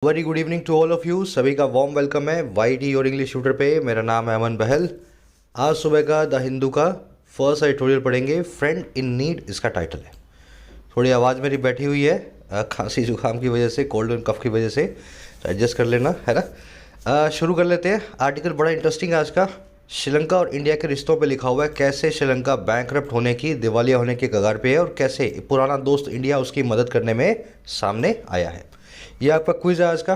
Very good evening to all of you. सभी का warm welcome है वाईटी और इंग्लिश ट्यूटर पे। मेरा नाम है अमन बहल। आज सुबह का द हिंदू का फर्स्ट एडिटोरियल पढ़ेंगे, फ्रेंड इन नीड इसका टाइटल है। थोड़ी आवाज़ मेरी बैठी हुई है खांसी जुकाम की वजह से, कोल्ड एंड कफ की वजह से, तो एडजस्ट कर लेना है ना। शुरू कर लेते हैं। आर्टिकल बड़ा इंटरेस्टिंग है आज का। श्रीलंका और इंडिया के रिश्तों पे लिखा हुआ है कैसे श्रीलंका बैंकरप्ट होने की, दिवालिया होने के कगार पे है और कैसे पुराना दोस्त इंडिया उसकी मदद करने में सामने आया है। ये आपका क्विज है आज का।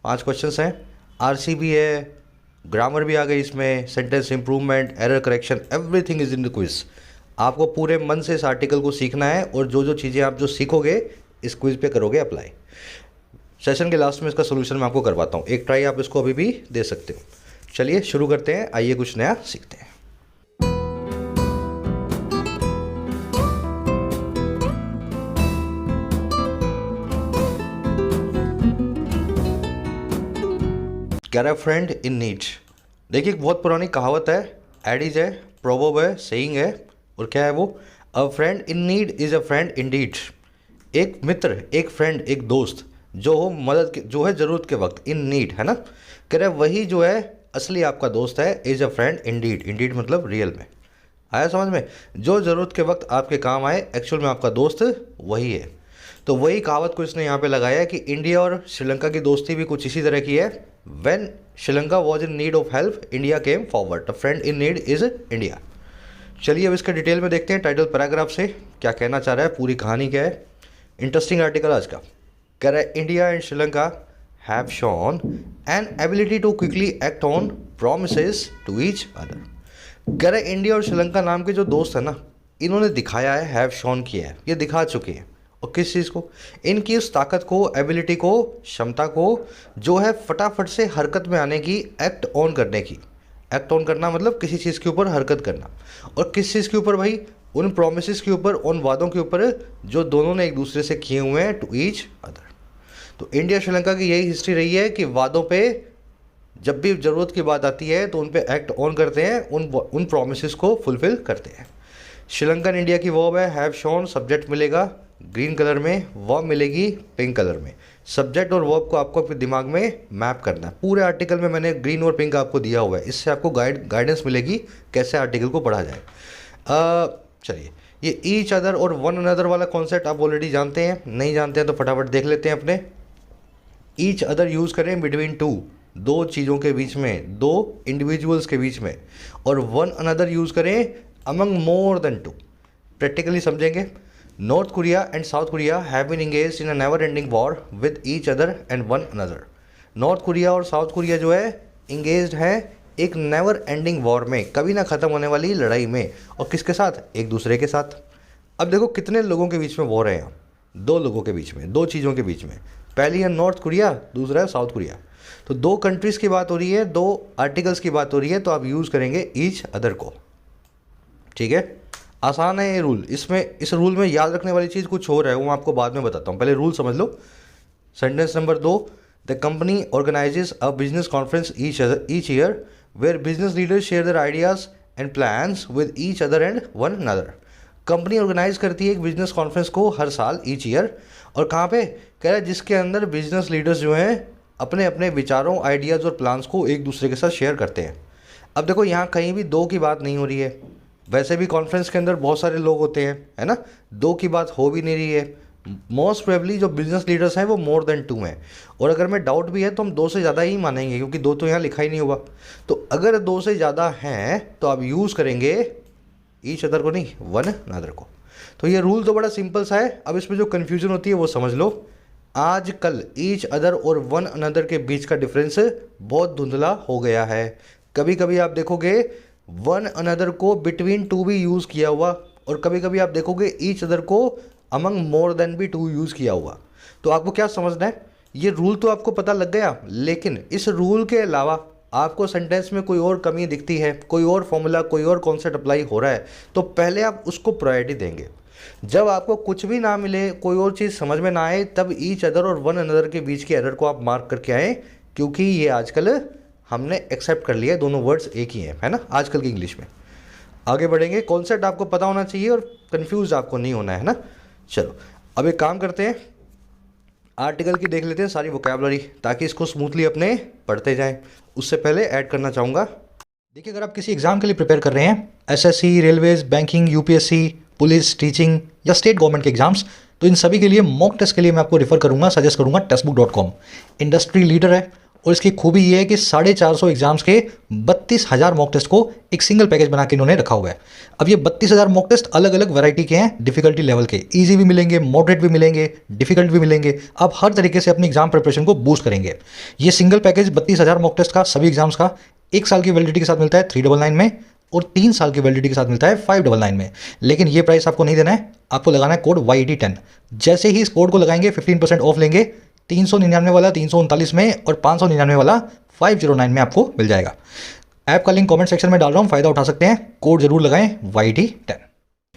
5 क्वेश्चंस हैं। आरसीबी है, ग्रामर भी आ गई इसमें, sentence improvement, error correction, everything is in the quiz. आपको पूरे मन से इस आर्टिकल को सीखना है और जो जो चीज़ें आप जो सीखोगे इस क्विज पे करोगे अप्लाई। सेशन के लास्ट में इसका सोल्यूशन मैं आपको करवाता हूँ, एक ट्राई आप इसको अभी भी दे सकते हो। चलिए शुरू करते हैं, आइए कुछ नया सीखते हैं। कह रहा है फ्रेंड इन नीड। देखिए एक बहुत पुरानी कहावत है, एडिज है, प्रोवर्ब है, सेइंग है, और क्या है वो? A friend in need is a friend indeed. एक मित्र, एक फ्रेंड, एक दोस्त जो हो मदद जो है ज़रूरत के वक्त, इन नीड है ना, कह रहा है वही जो है असली आपका दोस्त है। Is a friend indeed, indeed मतलब रियल में। आया समझ में? जो ज़रूरत के वक्त आपके काम आए, एक्चुअल में आपका दोस्त वही है। तो वही कहावत को इसने यहाँ पे लगाया है कि इंडिया और श्रीलंका की दोस्ती भी कुछ इसी तरह की है। When Sri Lanka was in need of help, India came forward. The friend in need is India. चलिए अब इसके डिटेल में देखते हैं टाइटल पैराग्राफ से क्या कहना चाह रहा है, पूरी कहानी क्या है। इंटरेस्टिंग आर्टिकल आज का। कह रहा है India and Sri Lanka have shown an ability to quickly act on promises to each other. कह रहे इंडिया और श्रीलंका नाम के जो दोस्त है ना, इन्होंने दिखाया है, हैव शोन किया है, ये दिखा चुके हैं। और किस चीज़ को? इनकी उस ताकत को, एबिलिटी को, क्षमता को, जो है फटाफट से हरकत में आने की, एक्ट ऑन करने की। एक्ट ऑन करना मतलब किसी चीज़ के ऊपर हरकत करना। और किस चीज़ के ऊपर भाई? उन प्रोमिसेस के ऊपर, उन वादों के ऊपर जो दोनों ने एक दूसरे से किए हुए हैं, टू ईच अदर। तो इंडिया श्रीलंका की यही हिस्ट्री रही है कि वादों पे जब भी ज़रूरत की बात आती है तो उन पे एक्ट ऑन करते हैं, उन प्रोमिसेस को फुलफिल करते हैं। श्रीलंकन इंडिया की वर्ब है हैव शोन, सब्जेक्ट मिलेगा ग्रीन कलर में, वर्ब मिलेगी पिंक कलर में। सब्जेक्ट और वर्ब को आपको अपने दिमाग में मैप करना है। पूरे आर्टिकल में मैंने ग्रीन और पिंक आपको दिया हुआ है, इससे आपको गाइडेंस मिलेगी कैसे आर्टिकल को पढ़ा जाए। चलिए, ये ईच अदर और वन अनदर वाला कॉन्सेप्ट आप ऑलरेडी जानते हैं, नहीं जानते हैं तो फटाफट देख लेते हैं अपने। ईच अदर यूज़ करें बिटवीन टू, दो चीज़ों के बीच में, दो इंडिविजुअल्स के बीच में। और वन अनदर यूज़ करें among more than two. Practically समझेंगे। North Korea and South Korea have been engaged in a never ending war with each other and one another. North Korea और साउथ कोरिया जो है engaged है एक never ending war में, कभी ना ख़त्म होने वाली लड़ाई में। और किसके साथ? एक दूसरे के साथ। अब देखो कितने लोगों के बीच में वॉर है यहाँ? 2 लोगों के बीच में, 2 चीज़ों के बीच में। पहली है नॉर्थ कोरिया, दूसरा है साउथ कोरिया। तो 2 कंट्रीज़ की बात हो रही है, 2 आर्टिकल्स की बात हो रही है, तो आप यूज़ करेंगे ईच अदर को। ठीक है, आसान है ये रूल। इसमें इस रूल में याद रखने वाली चीज़ कुछ और है, वो मैं आपको बाद में बताता हूँ, पहले रूल समझ लो। Sentence number 2, the company organizes a business conference each year where business leaders share their ideas and plans with each other and one another. Company organize करती है एक बिजनेस कॉन्फ्रेंस को हर साल, ईच ईयर। और कहाँ पे? कह रहा है जिसके अंदर बिजनेस लीडर्स जो हैं अपने अपने विचारों, आइडियाज़ और प्लान्स को एक दूसरे के साथ शेयर करते हैं। अब देखो यहाँ कहीं भी 2 की बात नहीं हो रही है, वैसे भी कॉन्फ्रेंस के अंदर बहुत सारे लोग होते हैं, है ना। 2 की बात हो भी नहीं रही है। मोस्ट प्रोबेबली जो बिजनेस लीडर्स हैं वो मोर देन 2 हैं। और अगर मैं डाउट भी है तो हम 2 से ज़्यादा ही मानेंगे, क्योंकि 2 तो यहाँ लिखा ही नहीं हुआ। तो अगर 2 से ज़्यादा हैं तो आप यूज़ करेंगे ईच अदर को, नहीं वन अनदर को। तो ये रूल तो बड़ा सिंपल सा है। अब इसमें जो कन्फ्यूजन होती है वो समझ लो। आजकल ईच अदर और वन अनदर के बीच का डिफरेंस बहुत धुंधला हो गया है। कभी कभी आप देखोगे वन अनदर को बिटवीन टू भी यूज़ किया हुआ, और कभी कभी आप देखोगे ईच अदर को अमंग मोर देन भी 2 यूज़ किया हुआ। तो आपको क्या समझना है? ये रूल तो आपको पता लग गया, लेकिन इस रूल के अलावा आपको सेंटेंस में कोई और कमी दिखती है, कोई और फॉर्मूला, कोई और कॉन्सेप्ट अप्लाई हो रहा है, तो पहले आप उसको प्रायोरिटी देंगे। जब आपको कुछ भी ना मिले, कोई और चीज़ समझ में ना आए, तब ईच अदर और वन अनदर के बीच के एरर को आप मार्क करके आएँ, क्योंकि ये आजकल हमने एक्सेप्ट कर लिया है, दोनों वर्ड्स एक ही हैं, है ना, आजकल की इंग्लिश में। आगे बढ़ेंगे। कॉन्सेप्ट आपको पता होना चाहिए और कंफ्यूज आपको नहीं होना है ना। चलो अब एक काम करते हैं, आर्टिकल की देख लेते हैं सारी वोकैबलरी, ताकि इसको स्मूथली अपने पढ़ते जाएं। उससे पहले ऐड करना चाहूँगा, देखिए अगर आप किसी एग्जाम के लिए प्रिपेयर कर रहे हैं, SSC, railways, banking, UPSC, police, teaching या स्टेट गवर्नमेंट के एग्जाम्स, तो इन सभी के लिए मॉक टेस्ट के लिए मैं आपको रेफर करूंगा, सजेस्ट करूंगा टेस्टबुक.com। इंडस्ट्री लीडर है और इसकी खूबी ये है कि 450 एग्जाम्स के 32,000 मॉक टेस्ट को एक सिंगल पैकेज बना के इन्होंने रखा हुआ है। अब ये 32,000 मॉक टेस्ट अलग अलग वैरायटी के हैं, डिफिकल्टी लेवल के, ईजी भी मिलेंगे, मॉडरेट भी मिलेंगे, डिफिकल्ट भी मिलेंगे। आप हर तरीके से अपनी एग्जाम प्रिपरेशन को बूस्ट करेंगे। ये सिंगल पैकेज 32,000 मॉक टेस्ट का सभी एग्जाम्स का 1 साल की वैलिडिटी के साथ मिलता है 399 में, और 3 साल की वैलिडिटी के साथ मिलता है 599 में। लेकिन ये प्राइस आपको नहीं देना है, आपको लगाना है कोड YET10। जैसे ही इस कोड को लगाएंगे 15% ऑफ लेंगे। 399 वाला 339 में और 599 वाला 509 में आपको मिल जाएगा। ऐप का लिंक कमेंट सेक्शन में डाल रहा हूँ, फायदा उठा सकते हैं, कोड जरूर लगाएं YET10।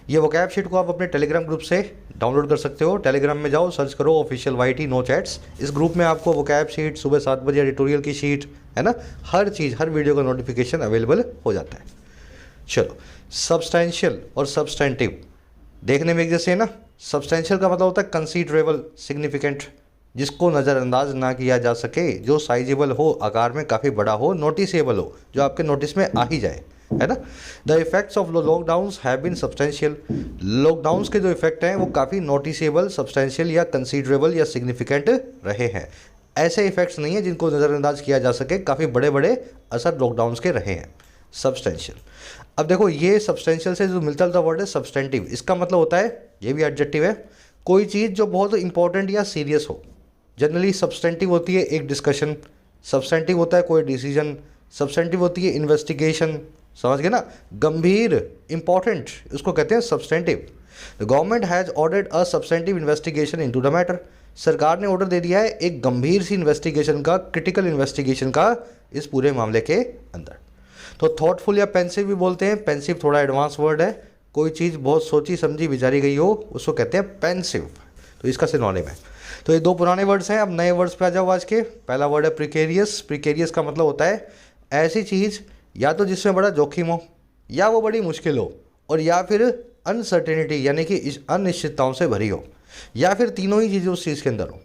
ये वोकैब शीट को आप अपने टेलीग्राम ग्रुप से डाउनलोड कर सकते हो। टेलीग्राम में जाओ, सर्च करो ऑफिशियल YT नो चैट्स। इस ग्रुप में आपको वोकैब शीट, सुबह 7 बजे एडिटोरियल की शीट, है ना, हर चीज़, हर वीडियो का नोटिफिकेशन अवेलेबल हो जाता है। चलो, सब्सटेंशियल और सब्सटेंटिव देखने में एक जैसे है ना। सब्सटेंशियल का मतलब होता है कंसीडरेबल, सिग्निफिकेंट, जिसको नज़रअंदाज ना किया जा सके, जो साइजेबल हो, आकार में काफ़ी बड़ा हो, नोटिसेबल हो, जो आपके नोटिस में आ ही जाए, है ना। The effects of lockdowns have been substantial. Lockdowns के जो इफेक्ट हैं वो काफ़ी नोटिसेबल, सब्सटेंशियल या कंसीडरेबल या सिग्निफिकेंट रहे हैं। ऐसे इफेक्ट्स नहीं है जिनको नज़रअंदाज किया जा सके, काफ़ी बड़े बड़े असर लॉकडाउन्स के रहे हैं। सब्सटेंशियल, अब देखो ये सब्सटेंशियल से जो मिलता जुलता वर्ड है सब्सटेंटिव, इसका मतलब होता है, ये भी एडजेक्टिव है, कोई चीज़ जो बहुत इंपॉर्टेंट या सीरियस हो। जनरली सब्सटेंटिव होती है एक डिस्कशन, सब्सटेंटिव होता है कोई डिसीजन, सब्सटेंटिव होती है इन्वेस्टिगेशन, समझ गए ना, गंभीर, इंपॉर्टेंट, उसको कहते हैं substantive. The government has ordered a substantive investigation into the matter. सरकार ने ऑर्डर दे दिया है एक गंभीर सी इन्वेस्टिगेशन का, क्रिटिकल इन्वेस्टिगेशन का, इस पूरे मामले के अंदर। तो थॉटफुल या पेंसिव भी बोलते हैं। पेंसिव थोड़ा एडवांस वर्ड है, कोई चीज़ बहुत सोची समझी विचारी गई हो उसको कहते हैं पेंसिव, तो इसका सिनोनिम है। तो ये दो पुराने वर्ड्स हैं। अब नए वर्ड्स पे आ जाओ आज के। पहला वर्ड है प्रिकेरियस। प्रिकेरियस का मतलब होता है ऐसी चीज़ या तो जिसमें बड़ा जोखिम हो, या वो बड़ी मुश्किल हो, और या फिर अनसर्टेनिटी यानी कि अनिश्चितताओं से भरी हो, या फिर तीनों ही चीज़ें उस चीज़ के अंदर हो।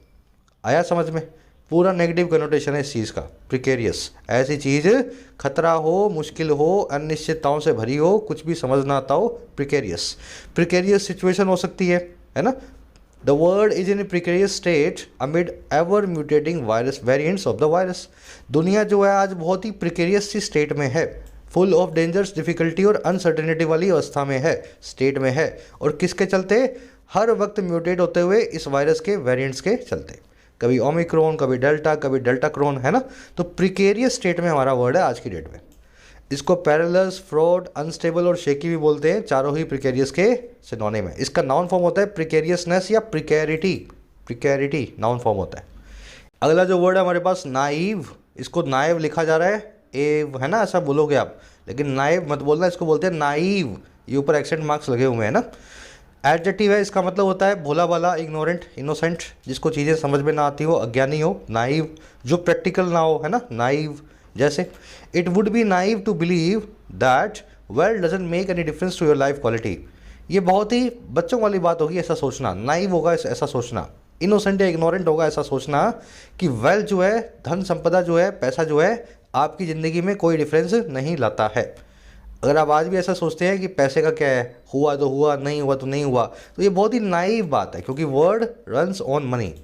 आया समझ में? पूरा नेगेटिव कनोटेशन है इस चीज़ का। प्रिकेरियस, ऐसी चीज़ खतरा हो, मुश्किल हो, अनिश्चितताओं से भरी हो, कुछ भी समझ ना आता हो, प्रिकेरियस। प्रिकेरियस सिचुएशन हो सकती है ना। The world is in A precarious state amid ever mutating virus variants of the virus. दुनिया जो है आज बहुत ही प्रिकेरियस सी स्टेट में है, फुल ऑफ डेंजर्स, डिफिकल्टी और अनसर्टेनिटी वाली अवस्था में है, स्टेट में है। और किसके चलते? हर वक्त म्यूटेट होते हुए इस वायरस के वेरिएंट्स के चलते, कभी ओमिक्रॉन, कभी डेल्टा, कभी डेल्टा क्रोन, है ना। तो प्रिकेरियस स्टेट में हमारा वर्ड है आज की डेट में। इसको पैरेलस, फ्रॉड, अनस्टेबल और शेकी भी बोलते हैं। चारों ही प्रिकेरियस के सिनोनिम है। इसका नाउन फॉर्म होता है प्रिकेरियसनेस या प्रिकेरिटी। प्रिकेरिटी नाउन फॉर्म होता है। अगला जो वर्ड है हमारे पास नाइव। इसको नाइव लिखा जा रहा है, एव, है ना, ऐसा बोलोगे आप, लेकिन नाइव मत बोलना, इसको बोलते हैं नाइव। ये ऊपर एक्सेंट मार्क्स लगे हुए हैं ना। एडजेक्टिव है, इसका मतलब होता है भोला भाला, इग्नोरेंट, इनोसेंट, जिसको चीज़ें समझ में ना आती हो, अज्ञानी हो, नाइव। जो प्रैक्टिकल ना हो, है ना, नाइव। जैसे it would be naive to believe that wealth doesn't make any difference to your life quality. ये बहुत ही बच्चों वाली बात होगी ऐसा सोचना। नाइव होगा ऐसा सोचना, इनोसेंट या इग्नोरेंट होगा ऐसा सोचना कि वेल्थ जो है, धन संपदा जो है, पैसा जो है, आपकी ज़िंदगी में कोई डिफरेंस नहीं लाता है। अगर आप आज भी ऐसा सोचते हैं कि पैसे का क्या है, हुआ तो हुआ, नहीं हुआ तो नहीं हुआ, तो ये बहुत ही नाइव बात है, क्योंकि वर्ड रन्स ऑन मनी।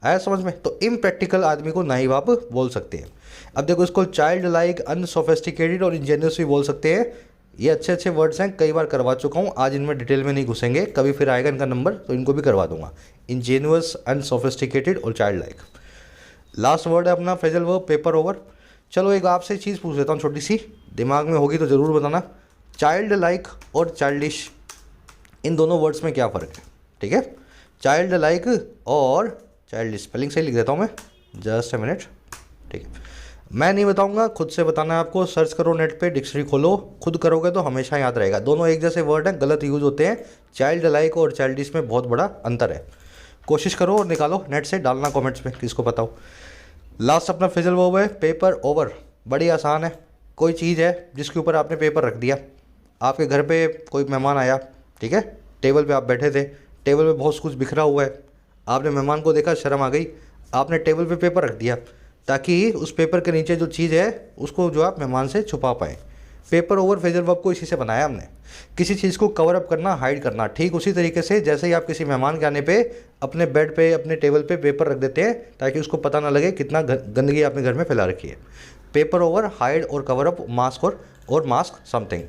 आया समझ में? तो इम्प्रैक्टिकल आदमी को नाइव आप बोल सकते हैं। अब देखो, इसको चाइल्ड लाइक, अनसोफिस्टिकेटेड और इंजेनियस भी बोल सकते हैं। ये अच्छे अच्छे वर्ड्स हैं, कई बार करवा चुका हूँ, आज इनमें डिटेल में नहीं घुसेंगे, कभी फिर आएगा इनका नंबर तो इनको भी करवा दूंगा। इंजेनियस, अनसोफिस्टिकेटेड और चाइल्ड लाइक। लास्ट वर्ड है अपना फ्रेजल वर्ब पेपर ओवर। चलो एक आपसे चीज़ पूछ लेता हूँ छोटी सी, दिमाग में होगी तो ज़रूर बताना। चाइल्ड लाइक और चाइल्डिश, इन दोनों वर्ड्स में क्या फ़र्क है? ठीक है, चाइल्ड लाइक और चाइल्डिश, स्पेलिंग सही लिख देता हूँ मैं, जस्ट अ मिनट। ठीक है, मैं नहीं बताऊंगा, खुद से बताना है आपको। सर्च करो नेट पे, डिक्शनरी खोलो, खुद करोगे तो हमेशा याद रहेगा। दोनों एक जैसे वर्ड हैं, गलत यूज़ होते हैं। चाइल्ड लाइक और चाइल्डिश में बहुत बड़ा अंतर है। कोशिश करो और निकालो नेट से, डालना कमेंट्स में किसको पता हो। लास्ट अपना फ्रेजल वर्ब है पेपर ओवर। बड़ी आसान है, कोई चीज़ है जिसके ऊपर आपने पेपर रख दिया। आपके घर पे कोई मेहमान आया, ठीक है, टेबल पे आप बैठे थे, टेबल पे बहुत कुछ बिखरा हुआ है, आपने मेहमान को देखा, शर्म आ गई, आपने टेबल पे पेपर रख दिया ताकि उस पेपर के नीचे जो चीज़ है उसको जो आप मेहमान से छुपा पाएँ। पेपर ओवर फ्रेजल वर्ब को इसी से बनाया हमने, किसी चीज़ को कवर अप करना, हाइड करना। ठीक उसी तरीके से जैसे ही आप किसी मेहमान के आने पे अपने बेड पे, अपने टेबल पे पेपर रख देते हैं ताकि उसको पता ना लगे कितना गंदगी आपने घर में फैला रखी है। पेपर ओवर, हाइड और कवर अप, मास्क और mask something.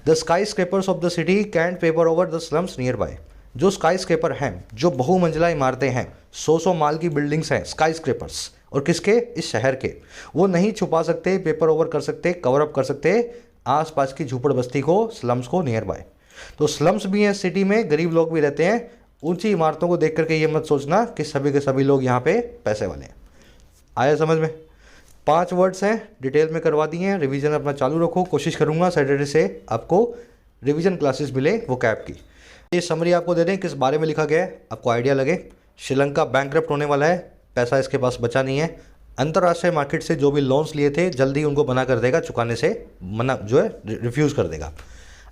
The skyscrapers of the city can't paper over the slums nearby. जो स्काई स्क्रेपर हैं, जो बहुमंजिला इमारतें हैं, 100 माल की बिल्डिंग्स हैं, स्काई स्क्रेपर्स, और किसके? इस शहर के। वो नहीं छुपा सकते, पेपर ओवर कर सकते, कवर अप कर सकते आसपास की झूपड़ बस्ती को, स्लम्स को, नियर बाय। तो स्लम्स भी हैं सिटी में, गरीब लोग भी रहते हैं। ऊंची इमारतों को देख करके ये मत सोचना कि सभी के सभी लोग यहाँ पे पैसे वाले हैं। आया समझ में? 5 वर्ड्स हैं, डिटेल में करवा दिए हैं। रिवीजन अपना चालू रखो, कोशिश करूँगा सैटरडे से आपको रिवीजन क्लासेस मिले वो कैब की। ये समरी आपको दे दें किस बारे में लिखा गया है, आपको आइडिया लगे। श्रीलंका बैंकक्रप्ट होने वाला है, पैसा इसके पास बचा नहीं है। अंतर्राष्ट्रीय मार्केट से जो भी लोन्स लिए थे जल्दी उनको मना कर देगा, चुकाने से मना जो है रिफ्यूज़ कर देगा।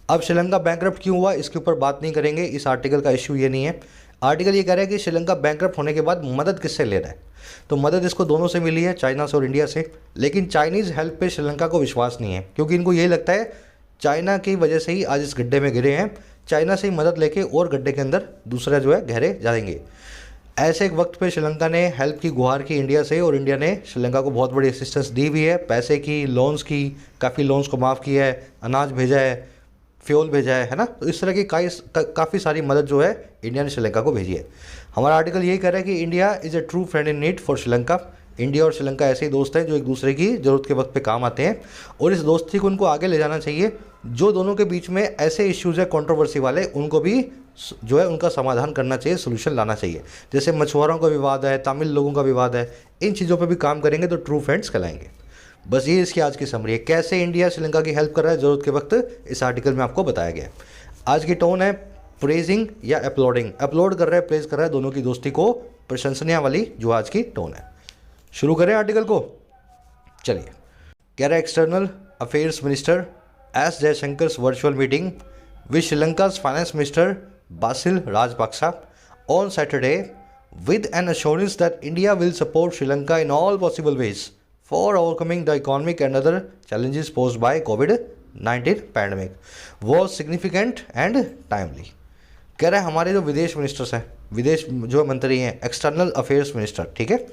अब श्रीलंका बैंकक्रप्ट क्यों हुआ इसके ऊपर बात नहीं करेंगे, इस आर्टिकल का इश्यू ये नहीं है। आर्टिकल ये कह रहा है कि श्रीलंका बैंकक्रप्ट होने के बाद मदद किससे ले रहा है, तो मदद इसको दोनों से मिली है, चाइना से और इंडिया से। लेकिन चाइनीज़ हेल्प पे श्रीलंका को विश्वास नहीं है, क्योंकि इनको यही लगता है चाइना की वजह से ही आज इस गड्ढे में गिरे हैं, चाइना से ही मदद लेके और गड्ढे के अंदर दूसरा जो है गहरे जाएंगे। ऐसे एक वक्त पे श्रीलंका ने हेल्प की गुहार की इंडिया से, और इंडिया ने श्रीलंका को बहुत बड़ी असिस्टेंस दी भी है, पैसे की, लोन्स की, काफ़ी लोन्स को माफ़ किया है, अनाज भेजा है, फ्यूल भेजा है ना। तो इस तरह की काफ़ी सारी मदद जो है इंडिया ने श्रीलंका को भेजी है। हमारा आर्टिकल यही कह रहा है कि India is a true friend in need for Sri Lanka. India और श्रीलंका ऐसे ही दोस्त हैं जो एक दूसरे की ज़रूरत के वक्त पे काम आते हैं, और इस दोस्ती को उनको आगे ले जाना चाहिए। जो दोनों के बीच में ऐसे इश्यूज़ है कंट्रोवर्सी वाले, उनको भी जो है उनका समाधान करना चाहिए, सोल्यूशन लाना चाहिए। जैसे मछुआरों का विवाद है, तमिल लोगों का विवाद है, इन चीज़ों पे भी काम करेंगे तो ट्रू फ्रेंड्स कहलाएंगे। बस ये इसकी आज की समरी है, कैसे इंडिया श्रीलंका की हेल्प कर रहा है ज़रूरत के वक्त, इस आर्टिकल में आपको बताया गया है। आज की टोन है प्रेजिंग या अपलोडिंग। अपलोड कर रहा है, प्रेज कर रहा है, दोनों की दोस्ती को प्रशंसनीय वाली जो आज की टोन है। शुरू करें आर्टिकल को, चलिए। कह रहा है external affairs minister S Jaishankar virtual meeting with Sri Lanka's finance minister Basil Rajapaksa on Saturday with an assurance that India will support Sri Lanka in all possible ways for overcoming the economic and other challenges posed by COVID-19 pandemic was significant and timely। कह रहे हैं हमारे जो विदेश ministers हैं, विदेश जो मंत्री हैं, एक्सटर्नल अफेयर्स मिनिस्टर, ठीक है,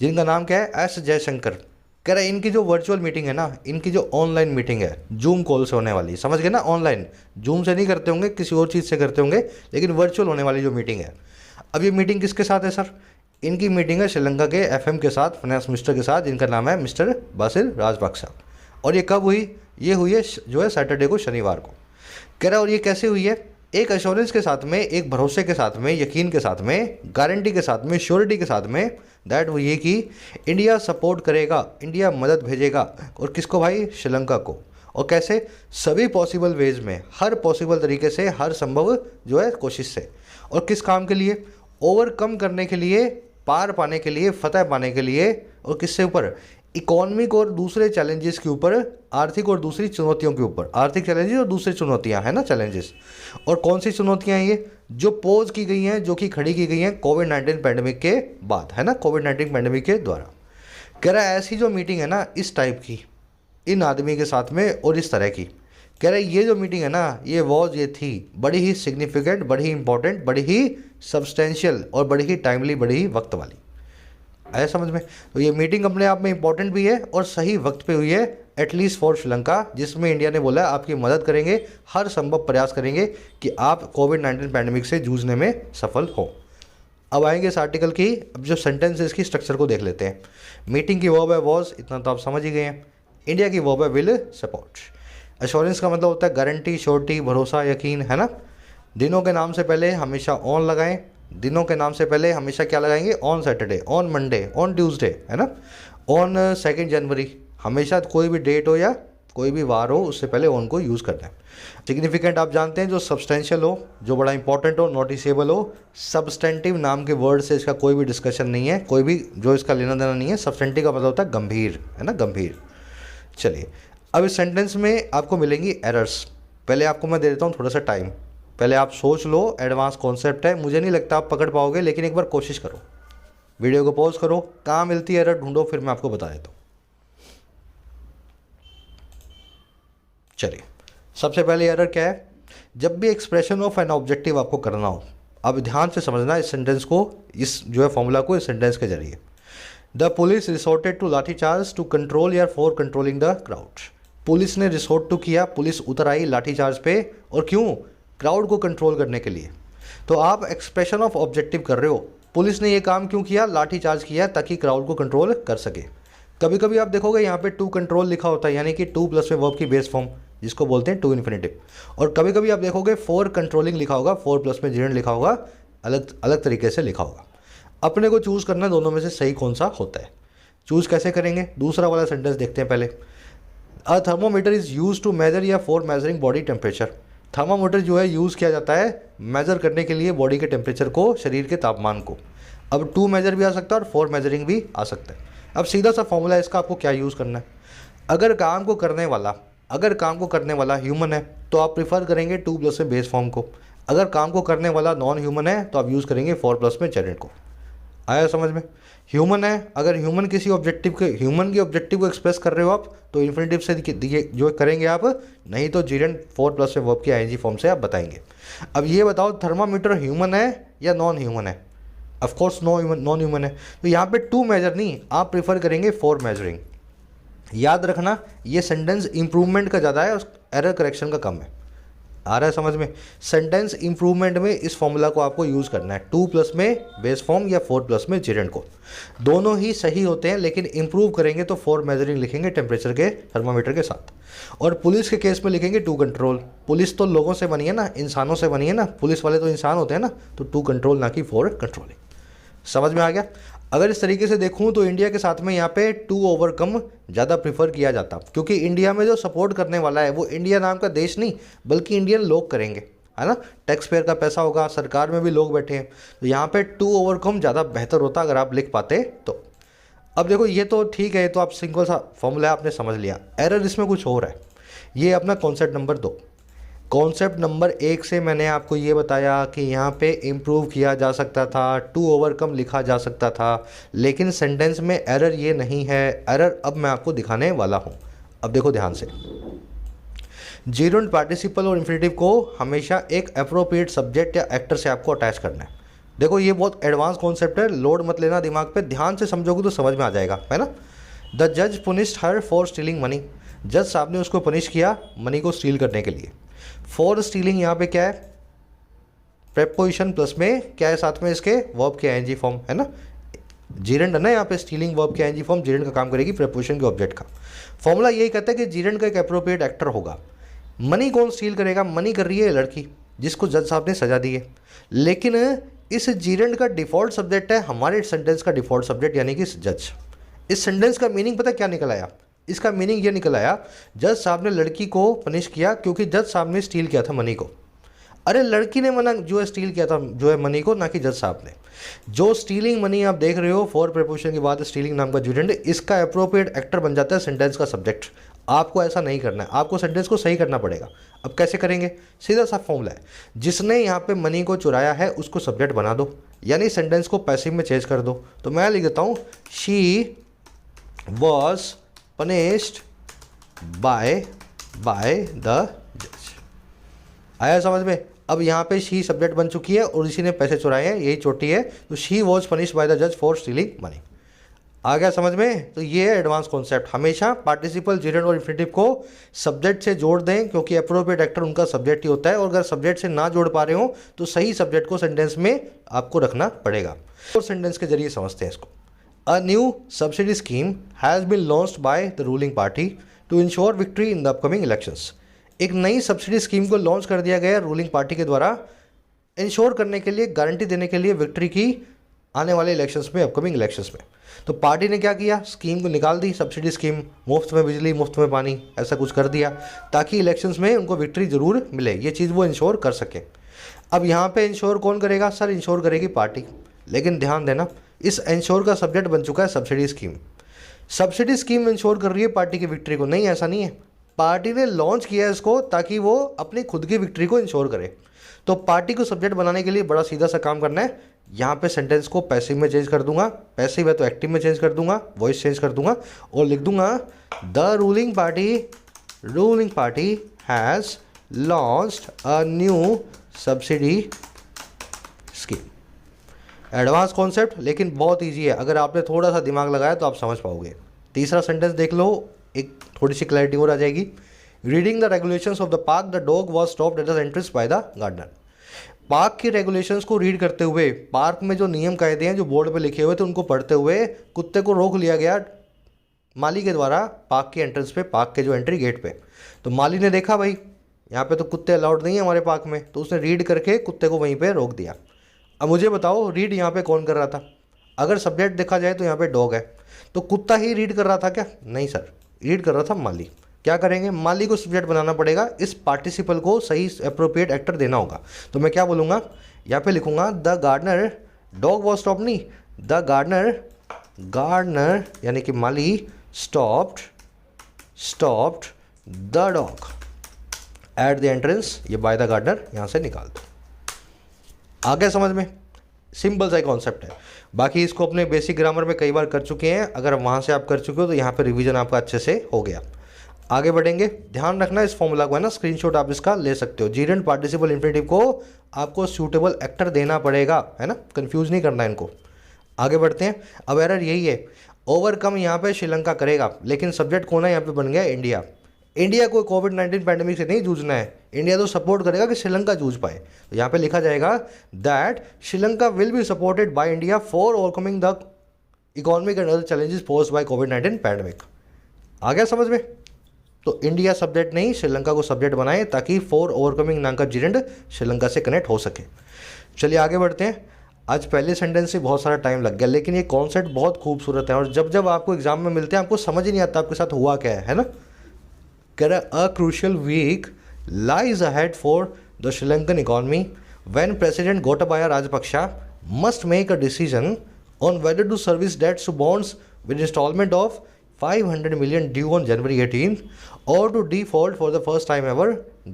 जिनका नाम क्या है, एस जयशंकर। कह रहे हैं इनकी जो वर्चुअल मीटिंग है ना, इनकी जो ऑनलाइन मीटिंग है, जूम कॉल से होने वाली, समझ गए ना, ऑनलाइन, जूम से नहीं करते होंगे, किसी और चीज़ से करते होंगे, लेकिन वर्चुअल होने वाली जो मीटिंग है। अब ये मीटिंग किसके साथ है सर? इनकी मीटिंग है श्रीलंका के एफएम के साथ, फाइनेंस मिनिस्टर के साथ, जिनका नाम है मिस्टर बासिल राजपक्सा। और ये कब हुई? ये हुई है जो है सैटरडे को, शनिवार को। कह रहा है और ये कैसे हुई है? एक एश्योरेंस के साथ में, एक भरोसे के साथ में, यकीन के साथ में, गारंटी के साथ में, श्योरिटी के साथ में, दैट वो ये कि इंडिया सपोर्ट करेगा, इंडिया मदद भेजेगा। और किसको भाई? श्रीलंका को। और कैसे? सभी पॉसिबल वेज में, हर पॉसिबल तरीके से, हर संभव जो है कोशिश से। और किस काम के लिए? ओवरकम करने के लिए, पार पाने के लिए, फतह पाने के लिए। और किससे ऊपर? इकोनॉमिक और दूसरे चैलेंजेस के ऊपर, आर्थिक और दूसरी चुनौतियों के ऊपर। आर्थिक चैलेंजेस और दूसरी चुनौतियां है ना, चैलेंजेस। और कौन सी चुनौतियां हैं ये? जो पोज की गई हैं, जो कि खड़ी की गई हैं कोविड-19 पैंडेमिक के बाद, है ना, कोविड-19 पैंडेमिक के द्वारा। कह रहा है ऐसी जो मीटिंग है ना, इस टाइप की, इन आदमी के साथ में और इस तरह की, कह रहा है ये जो मीटिंग है ना, ये थी बड़ी ही सिग्निफिकेंट, बड़ी ही इंपॉर्टेंट, बड़ी ही सब्सटेंशियल और बड़ी ही टाइमली, बड़ी ही वक्त वाली। आया समझ में? तो ये मीटिंग अपने आप में इंपॉर्टेंट भी है और सही वक्त पे हुई है, एटलीस्ट फॉर श्रीलंका, जिसमें इंडिया ने बोला आपकी मदद करेंगे, हर संभव प्रयास करेंगे कि आप कोविड-19 पैंडेमिक से जूझने में सफल हो। अब आएंगे इस आर्टिकल की, अब जो सेंटेंस है इसकी स्ट्रक्चर को देख लेते हैं। मीटिंग की वर्ब है वॉज, इतना तो आप समझ ही गए हैं। इंडिया की वर्ब है विल सपोर्ट। एश्योरेंस का मतलब होता है गारंटी, श्योरिटी, भरोसा, यकीन, है ना। दिनों के नाम से पहले हमेशा ऑन लगाएं। दिनों के नाम से पहले हमेशा क्या लगाएंगे? On Saturday, on Monday, on Tuesday, है ना। ऑन 2 जनवरी, हमेशा कोई भी डेट हो या कोई भी वार हो, उससे पहले ऑन को यूज़ करना है। सिग्निफिकेंट आप जानते हैं, जो सब्सटेंशियल हो, जो बड़ा इंपॉर्टेंट हो, नोटिसेबल हो। सब्सटेंटिव नाम के वर्ड से इसका कोई भी डिस्कशन नहीं है, कोई भी जो इसका लेना देना नहीं है। सब्सटेंटिव का मतलब होता है गंभीर, है ना, गंभीर। चलिए, अब इस सेंटेंस में आपको मिलेंगी एरर्स। पहले आपको मैं दे देता हूँ थोड़ा सा टाइम, पहले आप सोच लो, एडवांस कॉन्सेप्ट है, मुझे नहीं लगता आप पकड़ पाओगे, लेकिन एक बार कोशिश करो। वीडियो को पॉज करो, कहाँ मिलती है एरर ढूंढो, फिर मैं आपको बता देता हूँ। चलिए, सबसे पहले एरर क्या है, जब भी एक्सप्रेशन ऑफ एन ऑब्जेक्टिव आपको करना हो, अब ध्यान से समझना इस सेंटेंस को, इस जो है फॉर्मूला को इस सेंटेंस के जरिए। द पुलिस रिसोर्टेड टू लाठी चार्ज टू कंट्रोल या for controlling the crowd. Police ने रिसोर्ट टू किया, पुलिस उतर आई लाठी चार्ज पे, और क्यों, क्राउड को कंट्रोल करने के लिए। तो आप एक्सप्रेशन ऑफ ऑब्जेक्टिव कर रहे हो, पुलिस ने ये काम क्यों किया, लाठी चार्ज किया ताकि क्राउड को कंट्रोल कर सके। कभी कभी आप देखोगे यहाँ पे टू कंट्रोल लिखा होता है, यानी कि टू प्लस में वर्ब की बेस फॉर्म जिसको बोलते हैं टू इन्फिनेटिव, और कभी कभी आप देखोगे फॉर कंट्रोलिंग लिखा होगा, फॉर प्लस में जीरेंट लिखा होगा, अलग अलग तरीके से लिखा होगा। अपने को चूज़ करना दोनों में से सही कौन सा होता है। चूज़ कैसे करेंगे, दूसरा वाला सेंटेंस देखते हैं पहले। A thermometer is use to measure या for measuring body temperature. Thermometer जो है यूज़ किया जाता है मेज़र करने के लिए बॉडी के टेम्परेचर को, शरीर के तापमान को। अब टू मेजर भी आ सकता है और फॉर मेजरिंग भी आ सकता है। अब सीधा सा फॉर्मूला है इसका, आपको क्या यूज़ करना है। अगर काम को करने वाला ह्यूमन है तो आप प्रिफर करेंगे टू प्लस में बेस फॉर्म को। अगर काम को करने वाला नॉन ह्यूमन है तो आप यूज़ करेंगे फॉर प्लस में जेरेंट को। आया समझ में। ह्यूमन है, अगर ह्यूमन किसी ऑब्जेक्टिव के, ह्यूमन के ऑब्जेक्टिव को एक्सप्रेस कर रहे हो आप तो इन्फिनेटिव से जो करेंगे आप, नहीं तो जीरेंट फॉर प्लस में वर्ब की आईएनजी फॉर्म से आप बताएंगे। अब ये बताओ थर्मामीटर ह्यूमन है या नॉन ह्यूमन है। ऑफकोर्स नॉन ह्यूमन है, तो यहाँ पे टू मेजर नहीं, आप प्रिफर करेंगे फॉर मेजरिंग। याद रखना ये सेंटेंस इंप्रूवमेंट का ज़्यादा है और एरर करेक्शन का कम है। आ रहा है समझ में। सेंटेंस इंप्रूवमेंट में इस फॉर्मूला को आपको यूज़ करना है, टू प्लस में बेस फॉर्म या फोर प्लस में जेरेंट को। दोनों ही सही होते हैं, लेकिन इंप्रूव करेंगे तो फॉर मेजरिंग लिखेंगे टेम्परेचर के थर्मामीटर के साथ, और पुलिस के केस में लिखेंगे टू कंट्रोल। पुलिस तो लोगों से बनी है ना, इंसानों से बनी है ना, पुलिस वाले तो इंसान होते हैं ना, तो टू कंट्रोल ना कि फॉर कंट्रोलिंग। समझ में आ गया। अगर इस तरीके से देखूं तो इंडिया के साथ में यहाँ पे टू ओवरकम ज़्यादा प्रीफर किया जाता, क्योंकि इंडिया में जो सपोर्ट करने वाला है वो इंडिया नाम का देश नहीं बल्कि इंडियन लोग करेंगे, है ना। टैक्स पेयर का पैसा होगा, सरकार में भी लोग बैठे हैं, तो यहाँ पे टू ओवरकम ज़्यादा बेहतर होता अगर आप लिख पाते तो। अब देखो ये तो ठीक है, तो आप सिंपल सा फॉर्मूला आपने समझ लिया। एरर इसमें कुछ और है, ये अपना कॉन्सेप्ट नंबर 2। कॉन्सेप्ट नंबर 1 से मैंने आपको ये बताया कि यहाँ पे इम्प्रूव किया जा सकता था, टू ओवरकम लिखा जा सकता था, लेकिन सेंटेंस में एरर ये नहीं है। एरर अब मैं आपको दिखाने वाला हूँ। अब देखो ध्यान से, जीरोंट पार्टिसिपल और इन्फिनेटिव को हमेशा एक अप्रोप्रिएट सब्जेक्ट या एक्टर से आपको अटैच करना है। देखो ये बहुत एडवांस कॉन्सेप्ट है, लोड मत लेना दिमाग पे, ध्यान से समझोगे तो समझ में आ जाएगा, है ना। द जज पुनिश्ड हर फॉर स्टीलिंग मनी। जज साहब ने उसको पनिश किया मनी को स्टील करने के लिए। फॉर स्टीलिंग यहाँ पे क्या है, प्रेपोजिशन प्लस में क्या है साथ में इसके, वर्ब के आईएनजी फॉर्म, है ना। जीरेंट है ना यहाँ पे, स्टीलिंग वर्ब के आईएनजी फॉर्म जीरेंट का काम करेगी प्रेपोजिशन के ऑब्जेक्ट का। फॉर्मूला यही कहता है कि जीरेंट का एक अप्रोप्रिएट एक्टर होगा। मनी कौन स्टील करेगा, मनी कर रही है लड़की जिसको जज साहब ने सजा दी है, लेकिन इस जीरेंट का डिफॉल्ट सब्जेक्ट है हमारे सेंटेंस का डिफॉल्ट सब्जेक्ट यानी कि जज। इस सेंटेंस का मीनिंग पता क्या निकल आया, इसका मीनिंग ये निकल आया, जज साहब ने लड़की को पनिश किया क्योंकि जज साहब ने स्टील किया था मनी को। अरे लड़की ने मना जो है स्टील किया था जो है मनी को, ना कि जज साहब ने। जो स्टीलिंग मनी आप देख रहे हो फॉर प्रीपोजिशन के बाद स्टीलिंग नाम का जीरेंट, इसका अप्रोप्रिएट एक्टर बन जाता है सेंटेंस का सब्जेक्ट। आपको ऐसा नहीं करना है, आपको सेंटेंस को सही करना पड़ेगा। अब कैसे करेंगे, सीधा सा फॉर्मूला है, जिसने यहाँ पे मनी को चुराया है उसको सब्जेक्ट बना दो, यानी सेंटेंस को पैसिव में चेंज कर दो। तो मैं लिख देता हूँ, she was punished by the judge। आया समझ में। अब यहाँ पे शी सब्जेक्ट बन चुकी है और इसी ने पैसे चुराए हैं, यही चोटी है, तो she was punished by the judge for stealing money। आ गया समझ में। तो ये है एडवांस कॉन्सेप्ट, हमेशा पार्टिसिपल जीरेंट और इन्फिनेटिव को सब्जेक्ट से जोड़ दें, क्योंकि अप्रोप्रिएट एक्टर उनका सब्जेक्ट ही होता है, और अगर सब्जेक्ट से ना जोड़ पा रहे हो तो सही सब्जेक्ट को सेंटेंस में आपको रखना पड़ेगा। और सेंटेंस के जरिए समझते हैं इसको। A new subsidy scheme has been launched by the ruling party to ensure victory in the upcoming elections। एक नई सब्सिडी स्कीम को लॉन्च कर दिया गया रूलिंग पार्टी के द्वारा, इंश्योर करने के लिए, गारंटी देने के लिए विक्ट्री की आने वाले इलेक्शंस में, अपकमिंग इलेक्शंस में। तो पार्टी ने क्या किया, स्कीम को निकाल दी, सब्सिडी स्कीम, मुफ्त में बिजली, मुफ्त में पानी, ऐसा कुछ कर दिया ताकि इलेक्शंस में उनको विक्ट्री ज़रूर मिले, ये चीज़ वो इंश्योर कर सके। अब यहाँ पे इंश्योर कौन करेगा, सर इंश्योर करेगी पार्टी, लेकिन ध्यान देना इस इंश्योर का सब्जेक्ट बन चुका है subsidy scheme. Subsidy scheme ensure कर रही है पार्टी की विक्ट्री को, नहीं ऐसा नहीं है, पार्टी ने लॉन्च किया है इसको ताकि वो अपनी खुद की विक्ट्री को इंश्योर करे। तो पार्टी को सब्जेक्ट बनाने के लिए बड़ा सीधा सा काम करना है, यहाँ पे सेंटेंस को पैसिव में चेंज कर दूंगा, पैसिव है तो एक्टिव में चेंज कर दूंगा, वॉइस चेंज कर दूंगा और लिख दूंगा the ruling party has launched a new subsidy scheme. Advance concept लेकिन बहुत ईजी है, अगर आपने थोड़ा सा दिमाग लगाया तो आप समझ पाओगे। तीसरा सेंटेंस देख लो, एक थोड़ी सी क्लैरिटी और आ जाएगी। Reading the regulations of the park the dog was stopped at the entrance by the gardener. Park की रेगुलेशंस को रीड करते हुए, पार्क में जो नियम कायदे हैं जो बोर्ड पे लिखे हुए थे उनको पढ़ते हुए कुत्ते को रोक लिया गया माली के द्वारा पार्क के एंट्रेंस पे, पार्क के जो एंट्री गेट पे। तो माली ने देखा भाई यहाँ पे तो कुत्ते अलाउड नहीं है हमारे पार्क में, तो उसने रीड करके कुत्ते को वहीं पे रोक दिया। अब मुझे बताओ रीड यहाँ पे कौन कर रहा था? अगर सब्जेक्ट देखा जाए तो यहाँ पे डॉग है, तो कुत्ता ही रीड कर रहा था क्या? नहीं सर, रीड कर रहा था माली। क्या करेंगे? माली को सब्जेक्ट बनाना पड़ेगा, इस पार्टिसिपल को सही अप्रोप्रिएट एक्टर देना होगा। तो मैं क्या बोलूँगा, यहाँ पे लिखूँगा the gardener, dog was stop नहीं, द गार्डनर यानी कि माली stopped the dog at the entrance, ये बाय द गार्डनर यहाँ से निकाल दो। आगे समझ में? सिंपल सा कॉन्सेप्ट है। बाकी इसको अपने बेसिक ग्रामर में कई बार कर चुके हैं, अगर वहाँ से आप कर चुके हो तो यहाँ पे रिवीजन आपका अच्छे से हो गया। आगे बढ़ेंगे, ध्यान रखना इस फॉर्मूला को है ना, स्क्रीनशॉट आप इसका ले सकते हो। जीरेंट पार्टिसिपल इंफिनिटिव को आपको सूटेबल एक्टर देना पड़ेगा, है ना, कंफ्यूज नहीं करना इनको। आगे बढ़ते हैं। अब एरर यही है, ओवरकम यहाँ पे श्रीलंका करेगा, लेकिन सब्जेक्ट कौन है यहाँ पे बन गया? इंडिया। इंडिया को कोविड-19 पैंडेमिक से नहीं जूझना है, इंडिया तो सपोर्ट करेगा कि श्रीलंका जूझ पाए। तो यहाँ पे लिखा जाएगा that Sri Lanka will be supported by India for overcoming the economic and other challenges posed by COVID pandemic. आ गया समझ में? तो इंडिया सब्जेक्ट नहीं, श्रीलंका को सब्जेक्ट बनाए ताकि फॉर ओवरकमिंग नाम का जीरेंट श्रीलंका से कनेक्ट हो सके। चलिए आगे बढ़ते हैं। आज पहले सेंटेंस से बहुत सारा टाइम लग गया, लेकिन ये कॉन्सेप्ट बहुत खूबसूरत है और जब जब आपको एग्जाम में मिलते हैं आपको समझ ही नहीं आता आपके साथ हुआ क्या है ना। कह रहा a crucial week lies ahead for the Sri Lankan economy when president Gotabaya Rajapaksa must make a decision on whether to service debts bonds with installment of 500 million due on January 18 or to default for the first time ever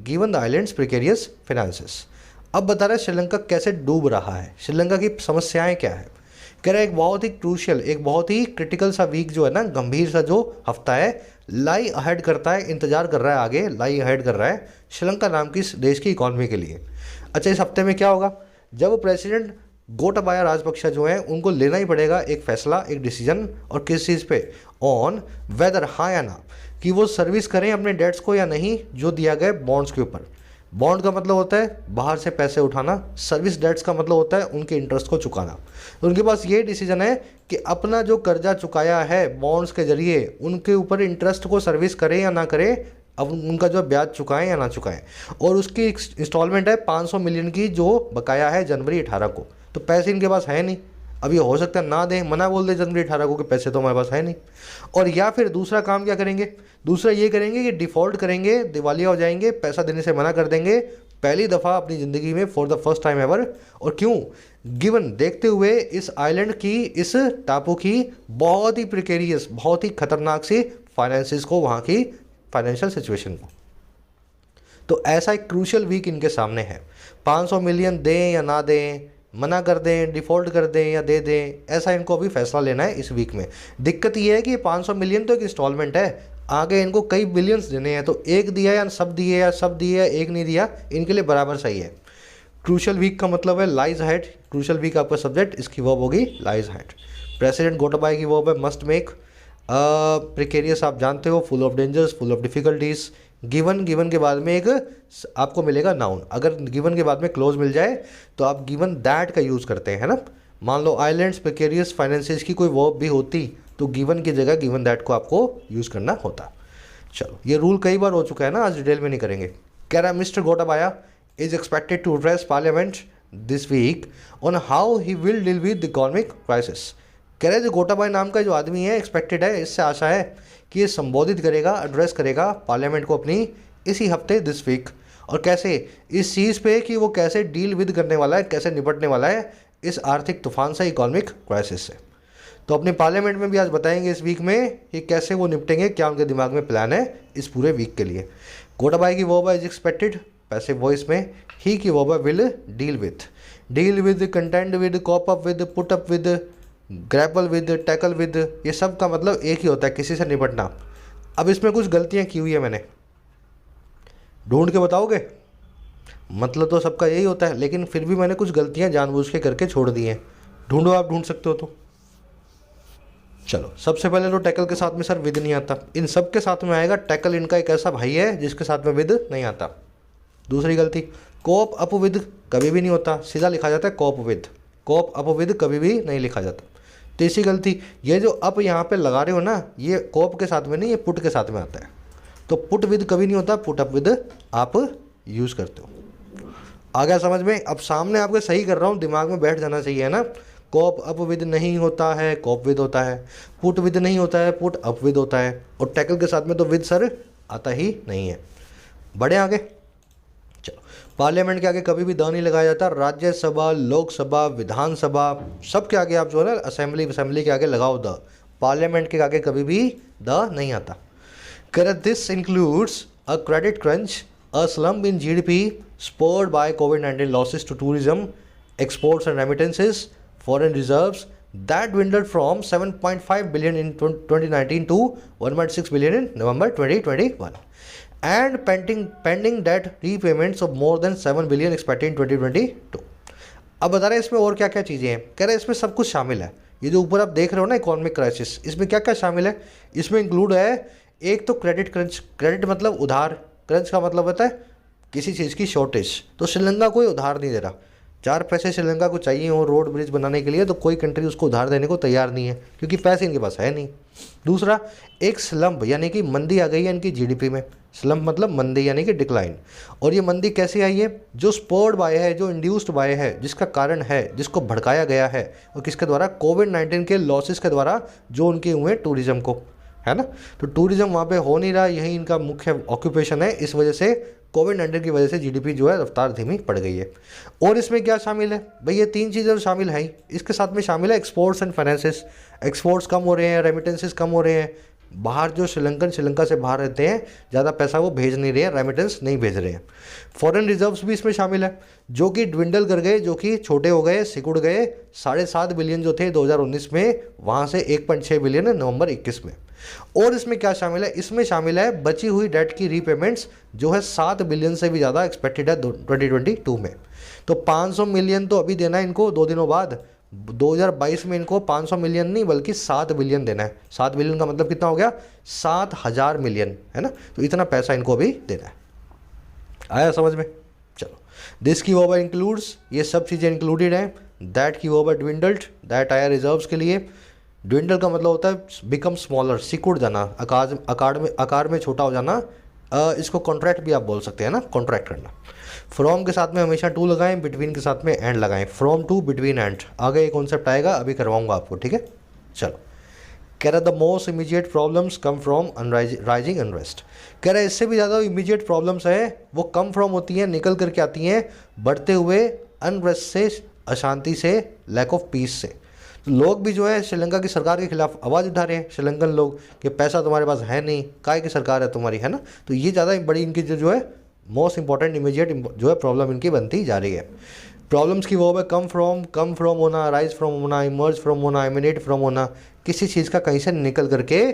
given the island's precarious finances। अब बता रहा है श्रीलंका कैसे डूब रहा है, श्रीलंका की समस्याएं क्या है। कह रहा है एक बहुत ही क्रूशियल, एक बहुत ही क्रिटिकल सा वीक जो है ना, गंभीर सा जो हफ्ता है, लाई अहेड करता है, इंतजार कर रहा है, आगे लाई अहेड कर रहा है श्रीलंका नाम की देश की इकॉनमी के लिए। अच्छा, इस हफ्ते में क्या होगा? जब प्रेसिडेंट गोटाबाया राजपक्षा जो है उनको लेना ही पड़ेगा एक फैसला, एक डिसीजन, और किस चीज़ पे? ऑन वेदर, हाँ या ना, कि वो सर्विस करें अपने डेट्स को या नहीं जो दिया गया बॉन्ड्स के ऊपर। बॉन्ड का मतलब होता है बाहर से पैसे उठाना, सर्विस डेट्स का मतलब होता है उनके इंटरेस्ट को चुकाना। तो उनके पास ये डिसीजन है कि अपना जो कर्जा चुकाया है बॉन्ड्स के जरिए उनके ऊपर इंटरेस्ट को सर्विस करें या ना करें, अब उनका जो ब्याज चुकाएं या ना चुकाएं। और उसकी इंस्टॉलमेंट है 500 मिलियन की जो बकाया है जनवरी 18 को। तो पैसे इनके पास है नहीं, अब ये हो सकता है ना दें, मना बोल दे जनवरी 18 को कि पैसे तो हमारे पास है नहीं। और या फिर दूसरा काम क्या करेंगे? दूसरा ये करेंगे कि डिफ़ॉल्ट करेंगे, दिवालिया हो जाएंगे, पैसा देने से मना कर देंगे पहली दफ़ा अपनी ज़िंदगी में, for the first time ever. और क्यों? गिवन, देखते हुए इस आइलैंड की, इस टापू की बहुत ही प्रिकेरियस, बहुत ही खतरनाक सी फाइनेंसिस को, वहाँ की फाइनेंशियल सिचुएशन को। तो ऐसा एक क्रूशियल वीक इनके सामने है। 500 मिलियन दें या ना दें, मना कर दें, डिफ़ॉल्ट कर दें या दे दें, ऐसा इनको अभी फैसला लेना है इस वीक में। दिक्कत ये है कि 500 मिलियन तो एक इंस्टॉलमेंट है, आगे इनको कई बिलियंस देने हैं, तो एक दिया या सब दिए, या सब दिए या एक नहीं दिया, इनके लिए बराबर सही है। क्रूशियल वीक का मतलब है लाइज हेड, क्रूशियल वीक आपका सब्जेक्ट, इसकी वर्ब होगी लाइज हेड। प्रेसिडेंट गोटाबाया की वर्ब है मस्ट मेक। प्रिकेरियस आप जानते हो, full of dangers, full of difficulties. Given, given के बाद में एक आपको मिलेगा नाउन। अगर गिवन के बाद में क्लोज मिल जाए तो आप गिवन दैट का यूज़ करते हैं, है ना। मान लो आइलैंड्स, प्रिकेरियस फाइनेंसेस की कोई वर्ब भी होती तो गिवन की जगह गिवन दैट को आपको यूज़ करना होता। चलो, ये रूल कई बार हो चुका है ना, आज डिटेल में नहीं करेंगे। कह रहा है mister Gotabaya is expected to address parliament this week on how he will deal with the economic crisis. कह रहे हैं जो गोटाबाया नाम का जो आदमी है, एक्सपेक्टेड है, इससे आशा है कि ये संबोधित करेगा, एड्रेस करेगा पार्लियामेंट को अपनी इसी हफ्ते, दिस वीक। और कैसे? इस चीज़ पे कि वो कैसे डील विद करने वाला है, कैसे निपटने वाला है इस आर्थिक तूफान से, इकोनॉमिक क्राइसिस से। तो अपने पार्लियामेंट में भी आज बताएंगे इस वीक में कि कैसे वो निपटेंगे, क्या उनके दिमाग में प्लान है इस पूरे वीक के लिए। गोटाबाया की वर्ब है इज एक्सपेक्टेड, पैसिव वॉइस में। ही की वर्ब है will deal with. Deal with, contained with, cope up with, put up with, grapple with, tackle with, ये सब का मतलब एक ही होता है, किसी से निपटना। अब इसमें कुछ गलतियाँ की हुई है मैंने, ढूंढ के बताओगे? मतलब तो सबका यही होता है, लेकिन फिर भी मैंने कुछ गलतियाँ जानबूझ के करके छोड़ दी हैं। ढूंढो, आप ढूंढ सकते हो तो। चलो, सबसे पहले तो टैकल के साथ में सर विद नहीं आता, इन सब के साथ में आएगा टैकल। इनका एक ऐसा भाई है जिसके साथ में विद नहीं आता। दूसरी गलती, कोप अप विद कभी भी नहीं होता, सीधा लिखा जाता है cope with. Cope up with कभी भी नहीं लिखा जाता। तीसरी गलती, ये जो अप यहाँ पे लगा रहे हो ना, ये कोप के साथ में नहीं, ये पुट के साथ में आता है। तो पुट विद कभी नहीं होता, पुट अप विद आप यूज़ करते हो। आ गया समझ में? अब सामने आपके सही कर रहा हूँ, दिमाग में बैठ जाना चाहिए, है ना। कोप अप विद नहीं होता है, कोप विद होता है। पुट विद नहीं होता है, पुट अप विद होता है। और टैकल के साथ में तो विद सर आता ही नहीं है। बड़े आगे, चलो, पार्लियामेंट के आगे कभी भी द नहीं लगाया जाता। राज्यसभा, लोकसभा, विधानसभा, सब के आगे आप जो है ना, असेंबली के आगे लगाओ द। पार्लियामेंट के आगे कभी भी द नहीं आता। Correct, this includes a credit crunch, a slump in GDP spurred by COVID-19 losses to tourism, exports and remittances, foreign reserves that dwindled from 7.5 billion in 2019 to 1.6 billion in November 2021, and pending debt repayments of more than 7 billion expected in 2022. अब बता रहे हैं इसमें और क्या क्या चीज़ें हैं। कह रहे हैं इसमें सब कुछ शामिल है। ये जो ऊपर आप देख रहे हो ना, इकोनॉमिक क्राइसिस, इसमें क्या क्या शामिल है? इसमें इंक्लूड है, एक तो क्रेडिट क्रंच। क्रेडिट मतलब उधार, क्रंच का मतलब होता है किसी चीज़ की शॉर्टेज। तो श्रीलंका कोई उधार नहीं दे रहा। 4 पैसे श्रीलंका को चाहिए हो रोड ब्रिज बनाने के लिए, तो कोई कंट्री उसको उधार देने को तैयार नहीं है, क्योंकि पैसे इनके पास है नहीं। दूसरा, एक स्लम्प यानी कि मंदी आ गई है इनकी जीडीपी में। स्लम्प मतलब मंदी यानी कि डिक्लाइन। और ये मंदी कैसे आई है? जो स्पोर्ड बाय है, जो इंड्यूस्ड बाय है, जिसका कारण है, जिसको भड़काया गया है, और किसके द्वारा? कोविड-19 के लॉसेस के द्वारा जो उनके हुए टूरिज्म को, है ना। तो टूरिज्म वहाँ पे हो नहीं रहा, यही इनका मुख्य ऑक्यूपेशन है। इस वजह से कोविड-19 की वजह से जीडीपी जो है रफ्तार धीमी पड़ गई है। और इसमें क्या शामिल है भाई? ये 3 चीज़ें तो शामिल हैं ही। इसके साथ में शामिल है एक्सपोर्ट्स एंड फाइनेंसेस। एक्सपोर्ट्स कम हो रहे हैं, रेमिटेंसेस कम हो रहे हैं। बाहर जो श्रीलंका से बाहर रहते हैं, ज़्यादा पैसा वो भेज नहीं रहे हैं, रेमिटेंस नहीं भेज रहे हैं। फॉरेन रिजर्व्स भी इसमें शामिल है, जो कि ड्विंडल कर गए, जो कि छोटे हो गए, सिकुड़ गए। 7.5 बिलियन जो थे 2019 में, वहाँ से 1.6 बिलियन नवंबर 21 में। और इसमें क्या शामिल है? इसमें शामिल है बची हुई डेट की रीपेमेंट्स, जो है 7 बिलियन से भी ज़्यादा एक्सपेक्टेड है 2022 में। तो 500 मिलियन तो अभी देना है इनको 2 दिनों बाद। 2022 में इनको 500 मिलियन नहीं बल्कि 7 बिलियन देना है। 7 बिलियन का मतलब कितना हो गया? 7,000 मिलियन, है ना। तो इतना पैसा इनको अभी देना है। आया समझ में? चलो, दिस की ओवर इंक्लूड्स, ये सब चीज़ें इंक्लूडेड हैं। दैट की ओवर ड्विंडल्ड, दैट आया रिजर्व्स के लिए। ड्विंडल का मतलब होता है बिकम स्मॉलर, सिकुड़ जाना, आकार में छोटा हो जाना। इसको कॉन्ट्रैक्ट भी आप बोल सकते हैं ना, कॉन्ट्रैक्ट करना। फ्रॉम के साथ में हमेशा टू लगाएं, बिटवीन के साथ में एंड लगाएं। फ्रॉम टू, बिटवीन एंड, आगे ये कॉन्सेप्ट आएगा, अभी करवाऊंगा आपको, ठीक है। चलो, कह रहा the most immediate problems come from rising unrest. कह रहा है इससे भी ज़्यादा इमीडिएट प्रॉब्लम्स है वो कम फ्रॉम होती हैं, निकल करके आती हैं बढ़ते हुए अनरेस्ट से, अशांति से, लैक ऑफ पीस से। तो लोग भी जो है श्रीलंका की सरकार के खिलाफ आवाज़ उठा रहे हैं, श्रीलंकन लोग, कि पैसा तुम्हारे पास है नहीं, काय की सरकार है तुम्हारी, है ना। तो ये ज़्यादा बड़ी इनकी जो है मोस्ट इंपॉर्टेंट इमीडिएट जो है प्रॉब्लम इनकी बनती जा रही है। प्रॉब्लम्स की वो है कम फ्रॉम होना, राइज फ्रॉम होना, इमर्ज फ्रॉम होना, एमिनेट फ्रॉम होना, किसी चीज़ का कहीं से निकल करके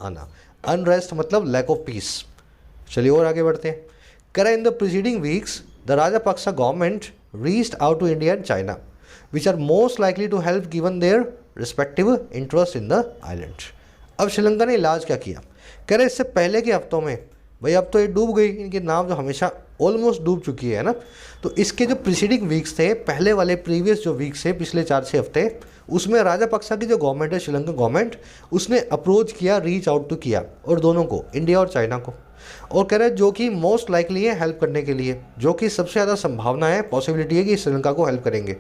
आना। अनरेस्ट मतलब लैक ऑफ पीस। चलिए और आगे बढ़ते हैं। कह in the preceding weeks the Rajapaksa government reached out to India and China which are most likely to help given their respective interest in the island। अब श्रीलंका ने इलाज क्या किया? कह रहे इससे पहले के हफ्तों में, भाई अब तो ये डूब गई, इनके नाम जो हमेशा ऑलमोस्ट डूब चुकी है ना। तो इसके जो प्रीसीडिंग वीक्स थे, पहले वाले प्रीवियस जो वीक्स थे, पिछले 4-6 हफ्ते, उसमें राजापक्सा की जो गवर्नमेंट है, श्रीलंका गवर्नमेंट, उसने अप्रोच किया, रीच आउट तो किया, और दोनों को, इंडिया और चाइना को। और कह रहे हैं जो कि मोस्ट लाइकली है हेल्प करने के लिए, जो कि सबसे ज़्यादा संभावना है, पॉसिबिलिटी है कि श्रीलंका को हेल्प करेंगे।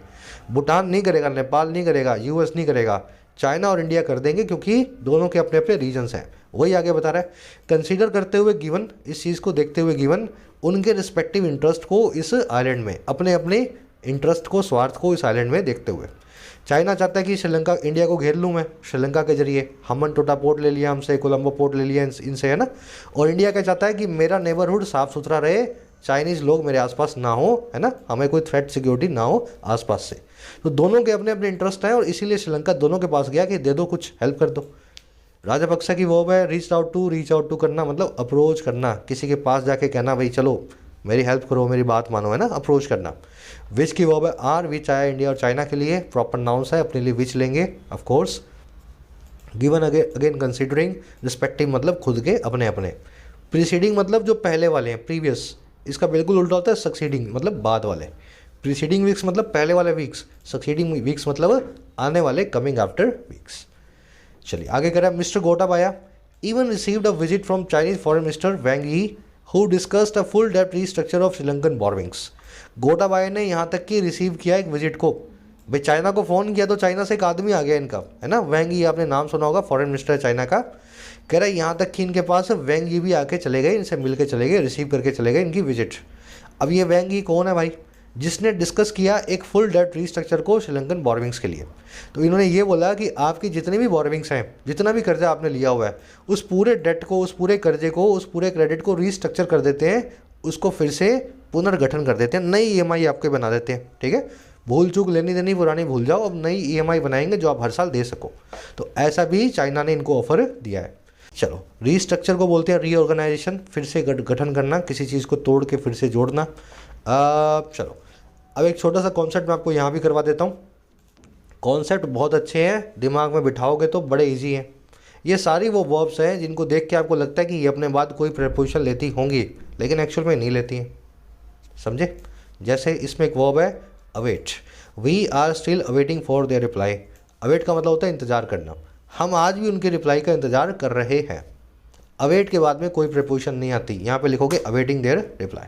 भूटान नहीं करेगा, नेपाल नहीं करेगा, यूएस नहीं करेगा, चाइना और इंडिया कर देंगे, क्योंकि दोनों के अपने अपने रीजन्स हैं। वही आगे बता रहा है, कंसीडर करते हुए गिवन, इस चीज़ को देखते हुए गिवन, उनके रिस्पेक्टिव इंटरेस्ट को इस आइलैंड में, अपने अपने इंटरेस्ट को, स्वार्थ को इस आइलैंड में देखते हुए। चाइना चाहता है कि श्रीलंका, इंडिया को घेर लूँ मैं श्रीलंका के जरिए, हम्बनटोटा पोर्ट ले लिया हमसे, कोलंबो पोर्ट ले लिया इनसे, है ना। और इंडिया क्या चाहता है कि मेरा नेबरहुड साफ़ सुथरा रहे, चाइनीज़ लोग मेरे आसपास ना हो, है ना, हमें कोई थ्रेट सिक्योरिटी ना हो आसपास से। तो दोनों के अपने अपने इंटरेस्ट हैं और इसीलिए श्रीलंका दोनों के पास गया कि दे दो, कुछ हेल्प कर दो। राजपक्सा की वर्ब है रीच आउट टू करना, मतलब अप्रोच करना, किसी के पास जाके कहना भाई चलो मेरी हेल्प करो, मेरी बात मानो, है ना, अप्रोच करना। विच की वर्ब है आर, विच आया इंडिया और चाइना के लिए, प्रॉपर नाउंस है, अपने लिए विच लेंगे of course. Given again considering, respective मतलब खुद के अपने अपने। प्रीसीडिंग मतलब जो पहले वाले हैं, प्रीवियस, इसका बिल्कुल उल्टा होता है सक्सीडिंग मतलब बाद वाले। प्रीसीडिंग वीक्स मतलब पहले वाले वीक्स, सक्सीडिंग वीक्स मतलब आने वाले, कमिंग आफ्टर वीक्स। चलिए आगे करें। Mister Gotabaya even received a visit from Chinese foreign minister Wang Yi who discussed a full depth restructure of Sri Lankan borrowings. Gotabaya ने यहाँ तक कि रिसीव किया एक विजिट को, भाई चाइना को फ़ोन किया तो चाइना से एक आदमी आ गया इनका, है ना, वैंग यी, आपने नाम सुना होगा, फॉरेन मिनिस्टर चाइना का। कह रहा है यहाँ तक कि इनके पास वैंग यी भी आके चले गए, इनसे मिल के चले गए, रिसीव करके चले गए इनकी विजिट। अब ये वैंग यी कौन है भाई? जिसने डिस्कस किया एक फुल डेट रीस्ट्रक्चर को श्रीलंकन बोर्विंग्स के लिए। तो इन्होंने ये बोला कि आपकी जितनी भी बोर्विंग्स हैं, जितना भी कर्जा आपने लिया हुआ है, उस पूरे डेट को, उस पूरे कर्जे को, उस पूरे क्रेडिट को रीस्ट्रक्चर कर देते हैं, उसको फिर से पुनर्गठन कर देते हैं, नई ईएमआई आपके बना देते हैं। ठीक है, भूल चूक लेनी देनी पुरानी भूल जाओ, अब नई ईएमआई बनाएंगे जो आप हर साल दे सको। तो ऐसा भी चाइना ने इनको ऑफर दिया है। चलो, रीस्ट्रक्चर को बोलते हैं रीऑर्गेनाइजेशन, फिर से गठन करना, किसी चीज़ को तोड़ के फिर से जोड़ना। चलो अब एक छोटा सा कॉन्सेप्ट मैं आपको यहाँ भी करवा देता हूँ। कॉन्सेप्ट बहुत अच्छे हैं, दिमाग में बिठाओगे तो बड़े इजी हैं। ये सारी वो वर्ब्स हैं जिनको देख के आपको लगता है कि ये अपने बाद कोई प्रीपोजिशन लेती होंगी, लेकिन एक्चुअल में नहीं लेती हैं, समझे। जैसे इसमें एक वर्ब है await, we are still awaiting for their reply. Await का मतलब होता है इंतज़ार करना, हम आज भी उनके रिप्लाई का इंतज़ार कर रहे हैं। अवेट के बाद में कोई प्रीपोजिशन नहीं आती, यहाँ पे लिखोगे अवेटिंग देयर रिप्लाई।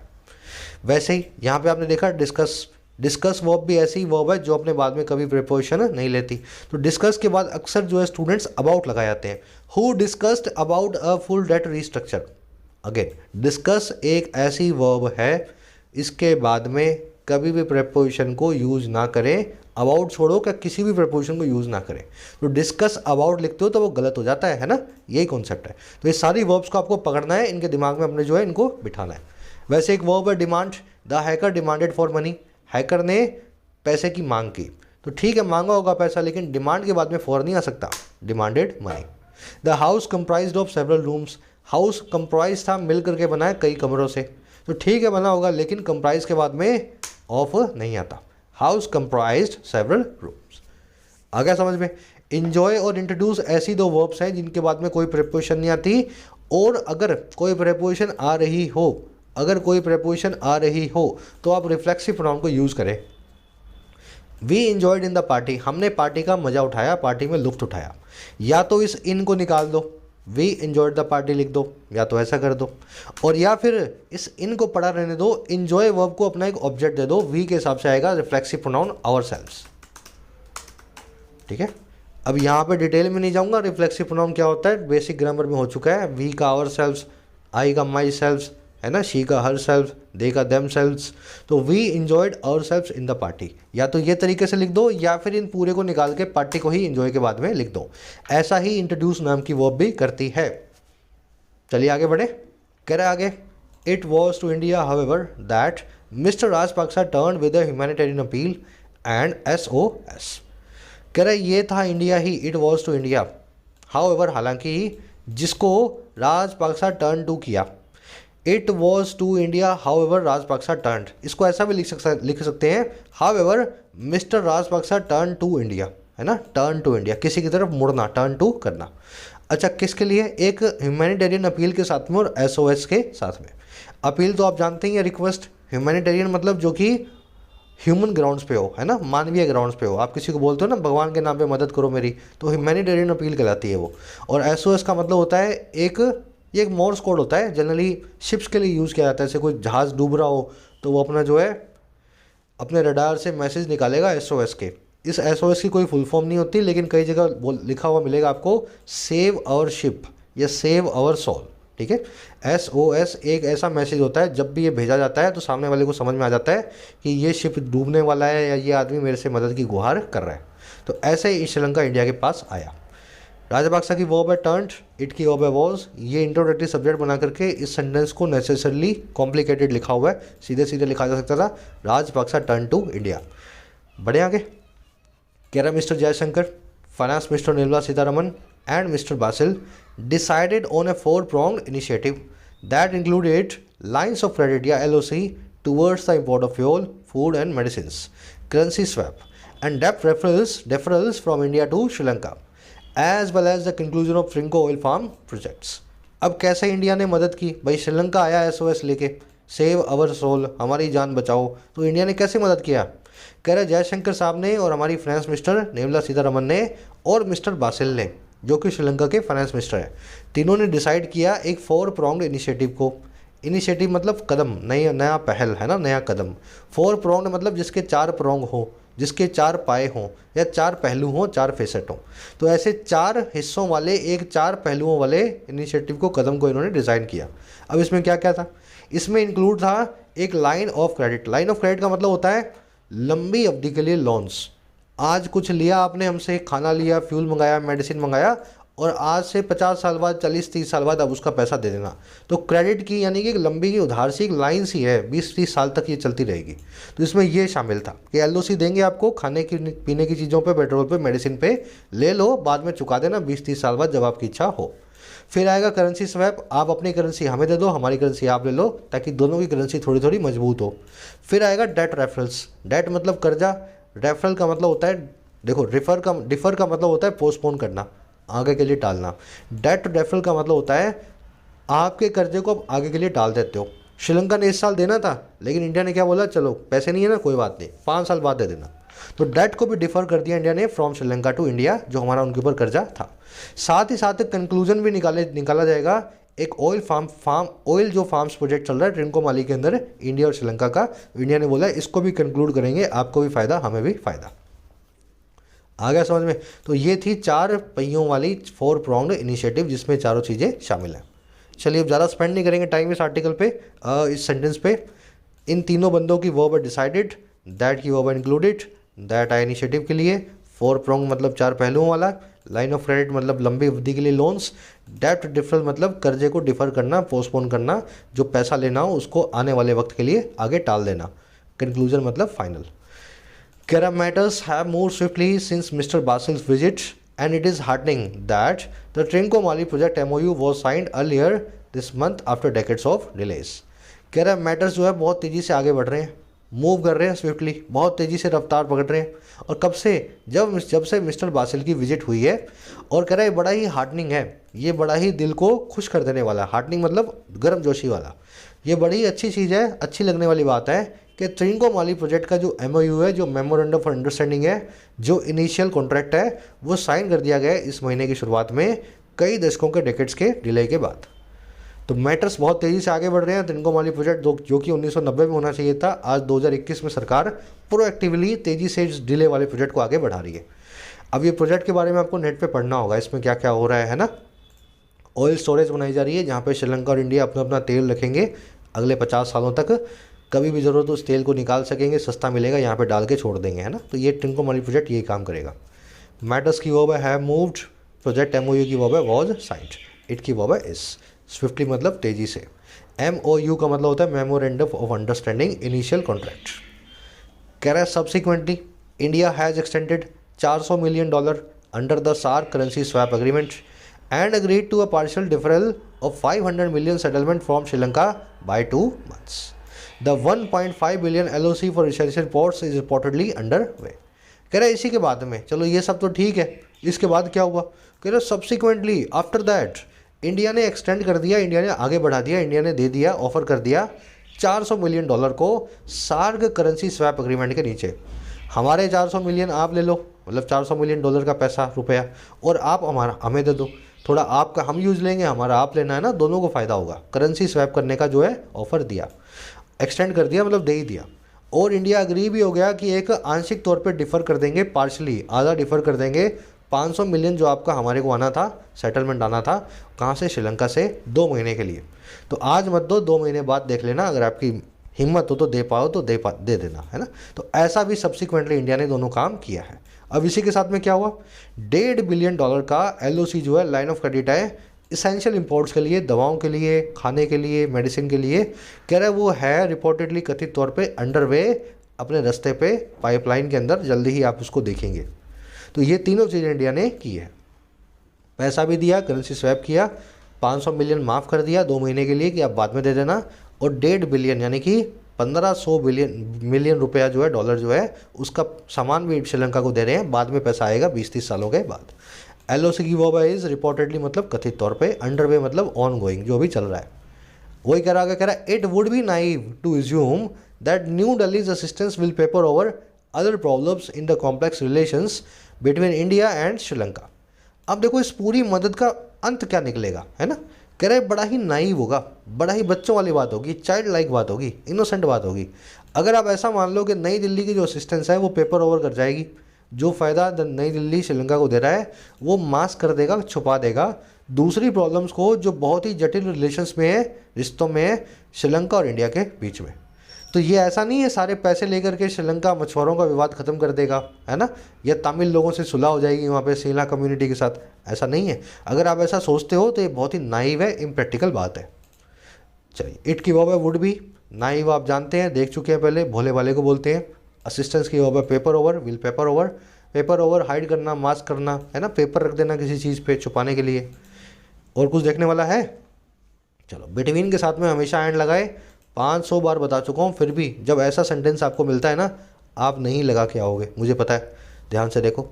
वैसे ही यहाँ पे आपने देखा डिस्कस, डिस्कस वर्ब भी ऐसी वर्ब है जो अपने बाद में कभी प्रीपोजिशन नहीं लेती। तो डिस्कस के बाद अक्सर जो है स्टूडेंट्स अबाउट लगा जाते हैं। Who discussed about a full debt restructure. Again discuss एक ऐसी वर्ब है, इसके बाद में कभी भी प्रीपोजिशन को यूज़ ना करें, अबाउट छोड़ो क्या किसी भी प्रीपोजिशन को यूज़ ना करें। तो डिस्कस अबाउट लिखते हो तो वो गलत हो जाता है ना, यही कॉन्सेप्ट है। तो ये सारी वर्ब्स को आपको पकड़ना है, इनके दिमाग में अपने जो है इनको बिठाना है। वैसे एक वर्ब है demand, the hacker demanded for money, hacker ने पैसे की मांग की। तो ठीक है, मांगा होगा पैसा, लेकिन डिमांड के बाद में फॉर नहीं आ सकता, demanded money. The house comprised of several rooms, house comprise था, मिल करके बना है कई कमरों से, तो ठीक है बना होगा, लेकिन कंप्राइज के बाद में ऑफ नहीं आता। House comprised several rooms. आ गया समझ में। इंजॉय और इंट्रोड्यूस ऐसी दो वर्ब्स हैं जिनके बाद में कोई प्रीपोजिशन नहीं आती, और अगर कोई प्रीपोजिशन आ रही हो, अगर कोई प्रीपोजिशन आ रही हो तो आप रिफ्लेक्सिव प्रोनाउन को यूज़ करें। We enjoyed in the party, हमने पार्टी का मजा उठाया, पार्टी में लुफ्त उठाया। या तो इस इन को निकाल दो, वी इंजॉयड द पार्टी लिख दो, या तो ऐसा कर दो, और या फिर इस इन को पड़ा रहने दो, इंजॉय वर्ब को अपना एक ऑब्जेक्ट दे दो, वी के हिसाब से आएगा रिफ्लेक्सिव प्रोनाउन आवरसेल्व्स। ठीक है, अब यहाँ पे डिटेल में नहीं जाऊँगा, रिफ्लेक्सिव प्रोनाउन क्या होता है बेसिक ग्रामर में हो चुका है। वी का आवरसेल्व्स, आई का माई सेल्व्स, है ना, शी का हर सेल्फ, दे का देम सेल्व्स। तो we enjoyed ourselves in the party, या तो ये तरीके से लिख दो, या फिर इन पूरे को निकाल के पार्टी को ही इंजॉय के बाद में लिख दो। ऐसा ही इंट्रोड्यूस नाम की वर्ब भी करती है। चलिए आगे बढ़े। कह रहे आगे, it was to India however that mister Rajapaksa turn with a humanitarian appeal and SOS। कह रहे ये था इंडिया ही, it was to India, however हालांकि, जिसको राजपक्सा टर्न टू किया। It was to India however Rajapaksa turn, इसको ऐसा भी लिख सकते हैं however mister Rajapaksa turn to India, है ना, टर्न टू इंडिया, किसी की तरफ मुड़ना, टर्न टू करना। अच्छा, किसके लिए? एक ह्यूमैनिटेरियन अपील के साथ में और SOS के साथ में। अपील तो आप जानते ही हैं, रिक्वेस्ट। ह्यूमैनिटेरियन मतलब जो कि ह्यूमन ग्राउंड्स पे हो, है ना, मानवीय ग्राउंड्स पे हो। आप किसी को बोलते हो ना भगवान के नाम पे मदद करो मेरी, तो ह्यूमैनिटेरियन अपील कहलाती है वो। और SOS का मतलब होता है ये एक मोर्स कोड होता है, जनरली शिप्स के लिए यूज़ किया जाता है। जैसे कोई जहाज़ डूब रहा हो तो वो अपना जो है अपने रडार से मैसेज निकालेगा SOS के। इस SOS की कोई फुल फॉर्म नहीं होती, लेकिन कई जगह लिखा हुआ मिलेगा आपको, सेव आवर शिप या सेव आवर सोल। ठीक है, SOS एक ऐसा मैसेज होता है, जब भी ये भेजा जाता है तो सामने वाले को समझ में आ जाता है कि ये शिप डूबने वाला है या ये आदमी मेरे से मदद की गुहार कर रहा है। तो ऐसे ही श्रीलंका इंडिया के पास आया। राजपाक्सा की वर्ब है टर्न्ड, इट की वर्ब है वॉज। ये इंट्रोडक्टरी सब्जेक्ट बना करके इस सेंटेंस को नेसेसरली कॉम्प्लिकेटेड लिखा हुआ है, सीधे सीधे लिखा जा सकता था राजपाक्सा टर्न टू इंडिया। बढ़े आगे, कह रहा mister Jaishankar, finance minister Nirmala Sitharaman and mister Basil decided on a 4-pronged initiative that included lines of credit या LOC towards the import of fuel, food and medicines, currency swap and डेप्ट referrals from India to Sri Lanka as well as the conclusion of Trinco oil farm projects. अब कैसे India ने मदद की भाई, श्रीलंका आया SOS लेके, सेव अवर सोल, हमारी जान बचाओ, तो इंडिया ने कैसे मदद किया? कह रहे जयशंकर साहब ने और हमारी फाइनेंस मिनिस्टर निर्मला सीतारमन ने और मिस्टर बासिल ने, जो कि श्रीलंका के फाइनेंस मिनिस्टर हैं, तीनों ने डिसाइड किया एक 4-pronged इनिशिएटिव को। इनिशिएटिव मतलब कदम, नया पहल है ना, नया कदम। 4-pronged मतलब जिसके 4 प्रोंग हो, जिसके 4 पाए हों या 4 पहलू हों, 4 फेसेट हों। तो ऐसे 4 हिस्सों वाले एक 4 पहलुओं वाले इनिशिएटिव को, कदम को इन्होंने डिज़ाइन किया। अब इसमें क्या क्या था? इसमें इंक्लूड था एक line of credit. Line of credit का मतलब होता है लंबी अवधि के लिए लोन्स। आज कुछ लिया आपने हमसे, खाना लिया, फ्यूल मंगाया, मेडिसिन मंगाया, और आज से 50 साल बाद, 40-30 साल बाद अब उसका पैसा दे देना। तो क्रेडिट की यानी कि एक लंबी की उधार सी एक लाइन सी है, 20-30 साल तक ये चलती रहेगी। तो इसमें ये शामिल था कि LOC देंगे आपको, खाने की पीने की चीज़ों पे, पेट्रोल पे, मेडिसिन पे, ले लो, बाद में चुका देना 20-30 साल बाद जब आपकी इच्छा हो। फिर आएगा करेंसी स्वैप, आप अपनी करेंसी हमें दे दो, हमारी करेंसी आप ले लो, ताकि दोनों की करेंसी थोड़ी थोड़ी मजबूत हो। फिर आएगा डेट रेफरल्स। डेट मतलब कर्जा, रेफरल का मतलब होता है, देखो डिफर का मतलब होता है पोस्टपोन करना, आगे के लिए टालना। डेट रेफरल का मतलब होता है आपके कर्जे को आप आगे के लिए टाल देते हो। श्रीलंका ने इस साल देना था, लेकिन इंडिया ने क्या बोला, चलो पैसे नहीं है ना, कोई बात नहीं, 5 साल बाद दे देना। तो डेट को भी डिफर कर दिया इंडिया ने फ्रॉम श्रीलंका टू इंडिया, जो हमारा उनके ऊपर कर्जा था। साथ ही साथ कंक्लूजन भी निकाला जाएगा एक ऑयल जो फार्म्स प्रोजेक्ट चल रहा है ट्रिंकोमाली के अंदर, इंडिया और श्रीलंका का। इंडिया ने बोला इसको भी कंक्लूड करेंगे, आपको भी फ़ायदा, हमें भी फ़ायदा। आ गया समझ में? तो ये थी 4 पहियों वाली 4-pronged इनिशिएटिव, जिसमें चारों चीज़ें शामिल हैं। चलिए अब ज़्यादा स्पेंड नहीं करेंगे टाइम इस आर्टिकल पे, इस सेंटेंस पे। इन तीनों बंदों की वर्ब है डिसाइडेड, दैट की वर्ब है इंक्लूडेड, दैट आया इनिशिएटिव के लिए, 4-pronged मतलब 4 पहलुओं वाला, लाइन ऑफ क्रेडिट मतलब लंबी अवधि के लिए लोन्स, डेप्ट डिफरल मतलब कर्जे को डिफर करना, पोस्टपोन करना, जो पैसा लेना हो उसको आने वाले वक्त के लिए आगे टाल देना, कंक्लूजन मतलब final. Kera matters have moved swiftly since Mr. Basil's visit, and it is heartening that the Trincomalee project MOU was signed earlier this month after decades of delays. Kera matters जो है बहुत तेज़ी से आगे बढ़ रहे हैं, मूव कर रहे हैं स्विफ्टली, बहुत तेज़ी से रफ्तार पकड़ रहे हैं। और कब से? जब से मिस्टर बासिल की विजिट हुई है। और कह रहा है बड़ा ही हार्टनिंग है, ये बड़ा ही दिल को खुश कर देने वाला, हार्टनिंग मतलब गर्मजोशी वाला, ये बड़ी अच्छी चीज़ है, अच्छी लगने वाली बात है कि ट्रिंकोमाली प्रोजेक्ट का जो MOU है, जो मेमोरेंडम ऑफ अंडरस्टैंडिंग है, जो इनिशियल कॉन्ट्रैक्ट है, वो साइन कर दिया गया है इस महीने की शुरुआत में, कई दशकों के डेकेड्स के डिले के बाद। तो मैटर्स बहुत तेज़ी से आगे बढ़ रहे हैं। ट्रिंकोमाली प्रोजेक्ट जो कि 1990 में होना चाहिए था, आज 2021 में सरकार प्रोएक्टिवली तेज़ी से इस डिले वाले प्रोजेक्ट को आगे बढ़ा रही है। अब ये प्रोजेक्ट के बारे में आपको नेट पे पढ़ना होगा, इसमें क्या क्या हो रहा है ना। ऑयल स्टोरेज बनाई जा रही है, जहाँ पे श्रीलंका और इंडिया अपना अपना तेल रखेंगे अगले 50 सालों तक, कभी भी ज़रूरत हो उस तेल को निकाल सकेंगे, सस्ता मिलेगा, यहाँ पे डाल के छोड़ देंगे, है ना। तो ये ट्रिंकोमाली प्रोजेक्ट यही काम करेगा। मैटर्स की वर्ब है हैव मूव्ड, प्रोजेक्ट MOU की वर्ब है वॉज साइंड, इट की वर्ब है इज। स्विफ्टली मतलब तेज़ी से, MOU का मतलब होता है memorandum of understanding initial contract. कह रहा है subsequently India has extended $400 million under the SAARC currency swap agreement and agreed to a partial deferral of 500 million settlement from Sri Lanka by 2 months. The 1.5 billion LOC for essential ports is reportedly underway. कह रहा है इसी के बाद में, चलो ये सब तो ठीक है, इसके बाद क्या हुआ? कह रहा है सब्सिक्वेंटली आफ्टर दैट इंडिया ने एक्सटेंड कर दिया, इंडिया ने आगे बढ़ा दिया, इंडिया ने दे दिया, ऑफर कर दिया $400 मिलियन को SAARC करेंसी स्वैप एग्रीमेंट के नीचे। हमारे 400 मिलियन आप ले लो, मतलब $400 मिलियन का पैसा, रुपया, और आप हमें दे दो, थोड़ा आपका हम यूज़ लेंगे, हमारा आप लेना है ना, दोनों को फ़ायदा होगा। करेंसी स्वैप करने का जो है ऑफ़र दिया, एक्सटेंड कर दिया, मतलब दे ही दिया। और इंडिया अग्री भी हो गया कि एक आंशिक तौर पे डिफ़र कर देंगे, पार्शली आधा डिफ़र कर देंगे 500 मिलियन जो आपका हमारे को आना था, सेटलमेंट आना था, कहाँ से? श्रीलंका से, 2 महीने के लिए। तो आज मत दो, 2 महीने बाद देख लेना, अगर आपकी हिम्मत हो तो दे पाओ तो दे देना, है ना। तो ऐसा भी सब्सिक्वेंटली इंडिया ने दोनों काम किया है। अब इसी के साथ में क्या हुआ, $1.5 बिलियन का LOC जो है, लाइन ऑफ क्रेडिट है, इसेंशियल इंपोर्ट्स के लिए, दवाओं के लिए, खाने के लिए, मेडिसिन के लिए, कह रहा है वो है रिपोर्टेडली कथित तौर पे अंडरवे, अपने रास्ते पे, पाइपलाइन के अंदर, जल्दी ही आप उसको देखेंगे। तो ये तीनों चीज़ें इंडिया ने की है, पैसा भी दिया, करेंसी स्वैप किया, 500 मिलियन माफ़ कर दिया 2 महीने के लिए कि आप बाद में दे देना, और 1.5 बिलियन यानी कि 1500 मिलियन रुपया जो है, डॉलर जो है, उसका सामान भी श्रीलंका को दे रहे हैं, बाद में पैसा आएगा 20-30 सालों के बाद। LOC की वो इज़ रिपोर्टेडली मतलब कथित तौर पे, अंडरवे मतलब ऑन गोइंग, जो भी चल रहा है। वही कह रहा है it would be naive to assume that New Delhi's assistance will paper over other problems in the complex relations between India and Sri Lanka. अब देखो इस पूरी मदद का अंत क्या निकलेगा, है ना। कह रहे बड़ा ही नाइव होगा, बड़ा ही बच्चों वाली बात होगी, चाइल्ड लाइक बात होगी, इनोसेंट बात होगी। अगर आप ऐसा मान लो कि नई दिल्ली की जो असिस्टेंस है वो पेपर ओवर कर जाएगी, जो फ़ायदा नई दिल्ली श्रीलंका को दे रहा है वो मास्क कर देगा, छुपा देगा दूसरी प्रॉब्लम्स को जो बहुत ही जटिल रिलेशंस में है, रिश्तों में है, श्रीलंका और इंडिया के बीच में। तो ये ऐसा नहीं है सारे पैसे लेकर के श्रीलंका मछुआरों का विवाद ख़त्म कर देगा, है ना, या तमिल लोगों से सुलह हो जाएगी वहाँ पे सीला कम्युनिटी के साथ, ऐसा नहीं है। अगर आप ऐसा सोचते हो तो ये बहुत ही नाइव है, इम्प्रैक्टिकल बात है। चलिए, इट की वर्ब है वुड बी, नाइव आप जानते हैं, देख चुके हैं पहले, भोले भाले को बोलते हैं। असिस्टेंस की वर्ब है paper over, will paper over, paper over hide करना, मास्क करना, है ना, पेपर रख देना किसी चीज़ पे छुपाने के लिए। और कुछ देखने वाला है? चलो, बिटवीन के साथ में हमेशा एंड लगाए, 500 बार बता चुका हूँ, फिर भी जब ऐसा सेंटेंस आपको मिलता है ना, आप नहीं लगा के आओगे, मुझे पता है। ध्यान से देखो,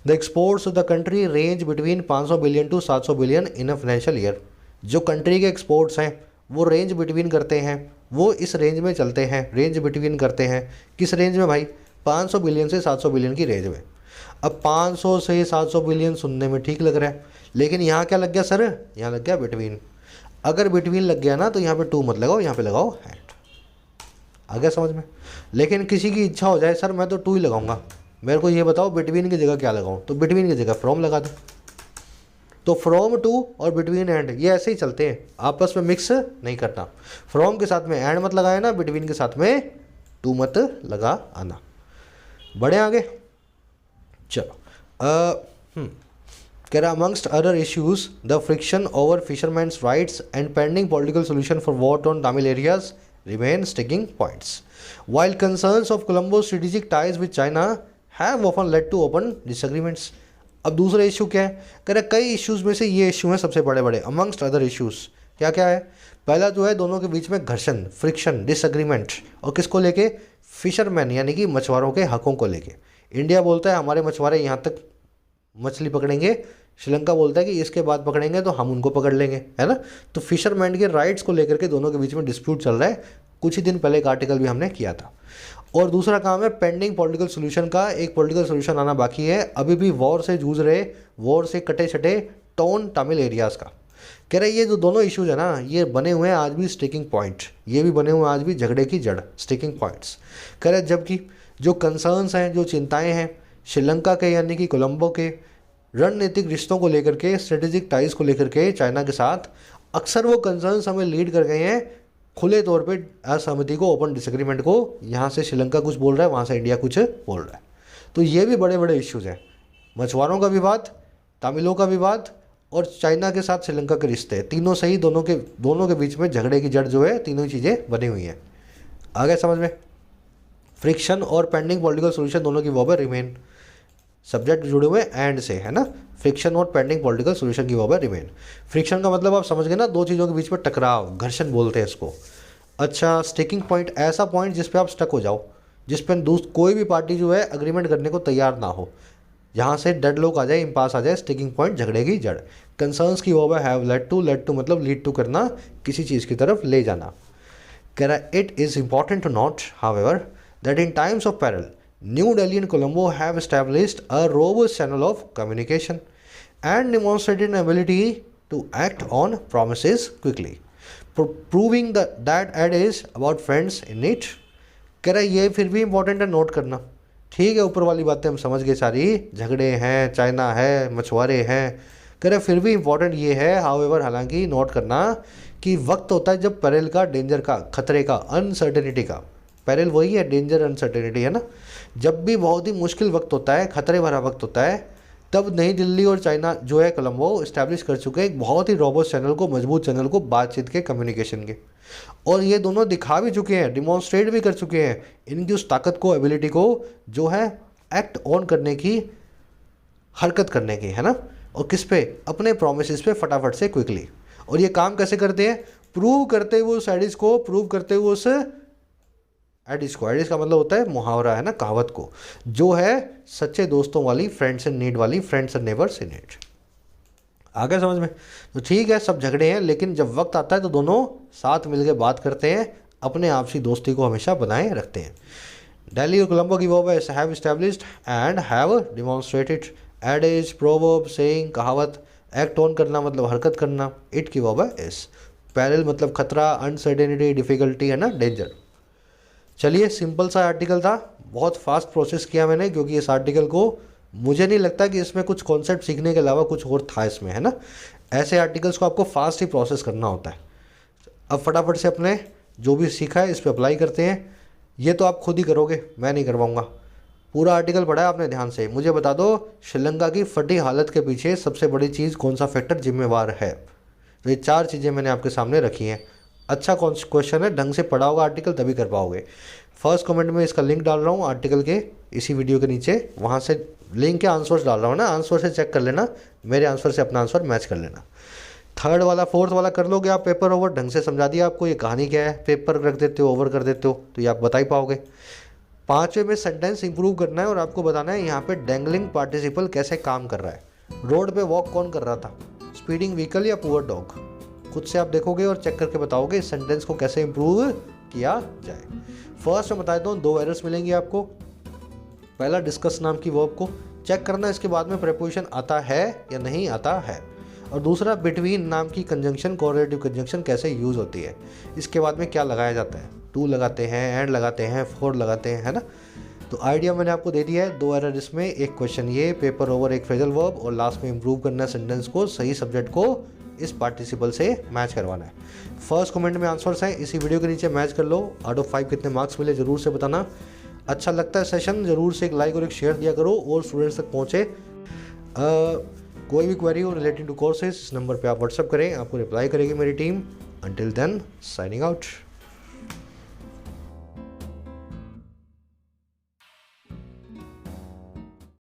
the exports of the country range between 500 billion to 700 billion in a financial year. जो कंट्री के एक्सपोर्ट्स हैं वो रेंज बिटवीन करते हैं, वो इस रेंज में चलते हैं, रेंज बिटवीन करते हैं। किस रेंज में भाई? 500 बिलियन से 700 बिलियन की रेंज में। अब 500 से 700 बिलियन सुनने में ठीक लग रहा है, लेकिन यहाँ क्या लग गया सर? यहाँ लग गया बिटवीन। अगर बिटवीन लग गया ना तो यहाँ पे टू मत लगाओ, यहाँ पे लगाओ हैंड। आ गया समझ में? लेकिन किसी की इच्छा हो जाए सर मैं तो टू ही लगाऊंगा, मेरे को ये बताओ बिटवीन की जगह क्या लगाऊं, तो बिटवीन की जगह फ्रॉम लगा दो। तो फ्रॉम टू और बिटवीन एंड ये ऐसे ही चलते हैं, आपस में मिक्स नहीं करना। फ्रॉम के साथ में एंड मत लगाए ना, बिटवीन के साथ में टू मत लगा आना। बढ़े आगे, चलो। कह रहा amongst other issues the friction over fisherman's rights and pending political solution for what on Tamil areas remain sticking points. While concerns of Colombo's strategic ties with China have often led to open disagreements. अब दूसरा issue क्या है? कह रहे कई issues में से ये इशू हैं सबसे बड़े बड़े, अमंगस्ट अदर इश्यूज। क्या क्या है? पहला जो है दोनों के बीच में घर्षण, फ्रिक्शन, डिसएग्रीमेंट, और किसको लेके? फिशरमैन यानी कि मछुआरों के हकों को लेके। इंडिया बोलता है हमारे मछुआरे यहाँ तक मछली पकड़ेंगे, श्रीलंका बोलता है कि इसके बाद पकड़ेंगे तो हम उनको पकड़ लेंगे, है ना। तो फिशरमैन के राइट्स को लेकर के दोनों के बीच में डिस्प्यूट चल रहा है। कुछ ही दिन पहले एक आर्टिकल भी हमने किया था। और दूसरा काम है पेंडिंग पॉलिटिकल सोल्यूशन का, एक पॉलिटिकल सोल्यूशन आना बाकी है। अभी भी वॉर से जूझ रहे, वॉर से कटे छटे टोन तमिल एरियाज़ का। कह रहे ये जो दोनों इश्यूज है ना, ये बने हुए हैं आज भी स्टिकिंग पॉइंट, ये भी बने हुए हैं आज भी झगड़े की जड़, स्टिकिंग पॉइंट्स। कह रहे जबकि जो कंसर्न्स हैं, जो चिंताएँ हैं श्रीलंका के यानी कि कोलंबो के रणनीतिक रिश्तों को लेकर के, स्ट्रेटेजिक टाइज को लेकर के चाइना के साथ, अक्सर वो कंसर्न्स हमें लीड कर गए हैं खुले तौर पे असहमति को, ओपन डिसएग्रीमेंट को। यहाँ से श्रीलंका कुछ बोल रहा है, वहाँ से इंडिया कुछ बोल रहा है। तो ये भी बड़े बड़े इश्यूज़ हैं, मछुआरों का विवाद, तमिलों का विवाद और चाइना के साथ श्रीलंका के रिश्ते, तीनों सही, दोनों के बीच में झगड़े की जड़ जो है, तीनों चीज़ें बनी हुई हैं। आ गए समझ में? फ्रिक्शन और पेंडिंग पॉलिटिकल सोल्यूशन दोनों की वर्ब है रिमेन, सब्जेक्ट जुड़े हुए एंड से, है ना। फ्रिक्शन और पेंडिंग पॉलिटिकल सोल्यूशन की वर्ब है रिमेन। फ्रिक्शन का मतलब आप समझ गए ना, दो चीज़ों के बीच में टकराव, घर्षण बोलते हैं इसको। अच्छा, स्टिकिंग पॉइंट ऐसा पॉइंट जिस पे आप स्टक हो जाओ, जिस पे कोई भी पार्टी जो है अग्रीमेंट करने को तैयार ना हो, जहाँ से डेड लॉक आ जाए, इम्पास आ जाए, स्टिकिंग पॉइंट झगड़े की जड़। कंसर्न्स की वर्ब है हैव लेड टू मतलब लीड टू करना, किसी चीज़ की तरफ ले जाना। कह रहा है it is important to note however that in times of peril New Delhi and Colombo have established a robust channel of communication and demonstrated an ability to act on promises quickly, proving that ad is about friends in need. कह रहा है ये फिर भी important है note करना। ठीक है, ऊपर वाली बातें हम समझ गए सारी, झगड़े हैं, चाइना है, मछुआरे हैं। कह रहे फिर भी इम्पोर्टेंट ये है हाउएवर, हालांकि नोट करना कि वक्त होता है जब पेरिल का, डेंजर का, खतरे का, अनसर्टेनिटी का, पैरल वही है, डेंजर अनसर्टेनिटी है ना। जब भी बहुत ही मुश्किल वक्त होता है, खतरे भरा वक्त होता है, तब नई दिल्ली और चाइना जो है कोलंबो इस्टेब्लिश कर चुके हैं एक बहुत ही रोबस्ट चैनल को, मजबूत चैनल को बातचीत के, कम्युनिकेशन के। और ये दोनों दिखा भी चुके हैं, डिमॉन्स्ट्रेट भी कर चुके हैं इनकी उस ताकत को, एबिलिटी को, जो है एक्ट ऑन करने की, हरकत करने की, है ना। और किस पे? अपने प्रोमिस पे फटाफट से, क्विकली। और ये काम कैसे करते हैं? प्रूव करते हुए उस एडिस को, प्रूव करते हुए उस एडिस को। एडिस का मतलब होता है मुहावरा, है ना, कहावत को, जो है सच्चे दोस्तों वाली, फ्रेंड्स इन नीड वाली, friends and neighbours in need. आ गया समझ में? तो ठीक है, सब झगड़े हैं, लेकिन जब वक्त आता है तो दोनों साथ मिलकर बात करते हैं, अपने आपसी दोस्ती को हमेशा बनाए रखते हैं। दिल्ली और कोलंबो की वर्ब है have established and have demonstrated. Adages, proverb, saying, कहावत। एक्ट ऑन करना मतलब हरकत करना। इट की वर्ब है इस। पैरल मतलब खतरा, अनसर्टेनिटी, डिफिकल्टी, है ना, डेंजर। चलिए, सिंपल सा आर्टिकल था, बहुत फास्ट प्रोसेस किया मैंने, क्योंकि इस आर्टिकल को मुझे नहीं लगता कि इसमें कुछ कॉन्सेप्ट सीखने के अलावा कुछ और था इसमें, है ना। ऐसे आर्टिकल्स को आपको फास्ट ही प्रोसेस करना होता है। अब फटाफट से अपने जो भी सीखा है इस पर अप्लाई करते हैं। ये तो आप खुद ही करोगे, मैं नहीं करवाऊँगा। पूरा आर्टिकल पढ़ा है आपने ध्यान से। मुझे बता दो, श्रीलंका की फटी हालत के पीछे सबसे बड़ी चीज़ कौन सा फैक्टर जिम्मेवार है? तो ये 4 चीज़ें मैंने आपके सामने रखी हैं। अच्छा क्वेश्चन है, ढंग से पढ़ा होगा आर्टिकल तभी कर पाओगे। फर्स्ट कमेंट में इसका लिंक डाल रहा हूँ आर्टिकल के, इसी वीडियो के नीचे, वहाँ से लिंक के आंसर्स डाल रहा हूँ ना, आंसर से चेक कर लेना, मेरे आंसर से अपना आंसर मैच कर लेना। थर्ड वाला, फोर्थ वाला कर लोगे आप पेपर ओवर, ढंग से समझा दिया आपको ये कहानी क्या है। पेपर रख देते हो, ओवर कर देते हो, तो ये आप बता ही पाओगे। 5वें में सेंटेंस इंप्रूव करना है और आपको बताना है यहाँ पे डेंगलिंग पार्टिसिपल कैसे काम कर रहा है। रोड पे वॉक कौन कर रहा था? स्पीडिंग व्हीकल या पुअर डॉग? खुद से आप देखोगे और चेक करके बताओगे इस सेंटेंस को कैसे इंप्रूव किया जाए। फर्स्ट मैं बता देता हूँ, 2 एरर्स मिलेंगी आपको। पहला, डिस्कस नाम की वर्ब को चेक करना इसके बाद में प्रेपोजिशन आता है या नहीं आता है। और दूसरा, बिटवीन नाम की कंजंक्शन, कोरिलेटिव कंजंक्शन कैसे यूज़ होती है, इसके बाद में क्या लगाया जाता है। टू लगाते हैं, एंड लगाते हैं, फॉर लगाते हैं, है ना। तो आइडिया मैंने आपको दे दिया है। 2 एरर इसमें, एक क्वेश्चन ये, पेपर ओवर, एक फ्रेजल वर्ब, और लास्ट में इंप्रूव करना सेंटेंस को, सही सब्जेक्ट को इस पार्टिसिपल से मैच करवाना है। फर्स्ट कमेंट में आंसर्स हैं, इसी वीडियो के नीचे मैच कर लो। आउट ऑफ 5 कितने मार्क्स मिले ज़रूर से बताना। अच्छा लगता है सेशन, ज़रूर से एक लाइक और एक शेयर दिया करो और स्टूडेंट्स तक पहुँचे। कोई भी क्वेरी हो रिलेटेड टू कोर्सेज, इस नंबर पे आप व्हाट्सअप करें, आपको रिप्लाई करेगी मेरी team. Until then, signing out.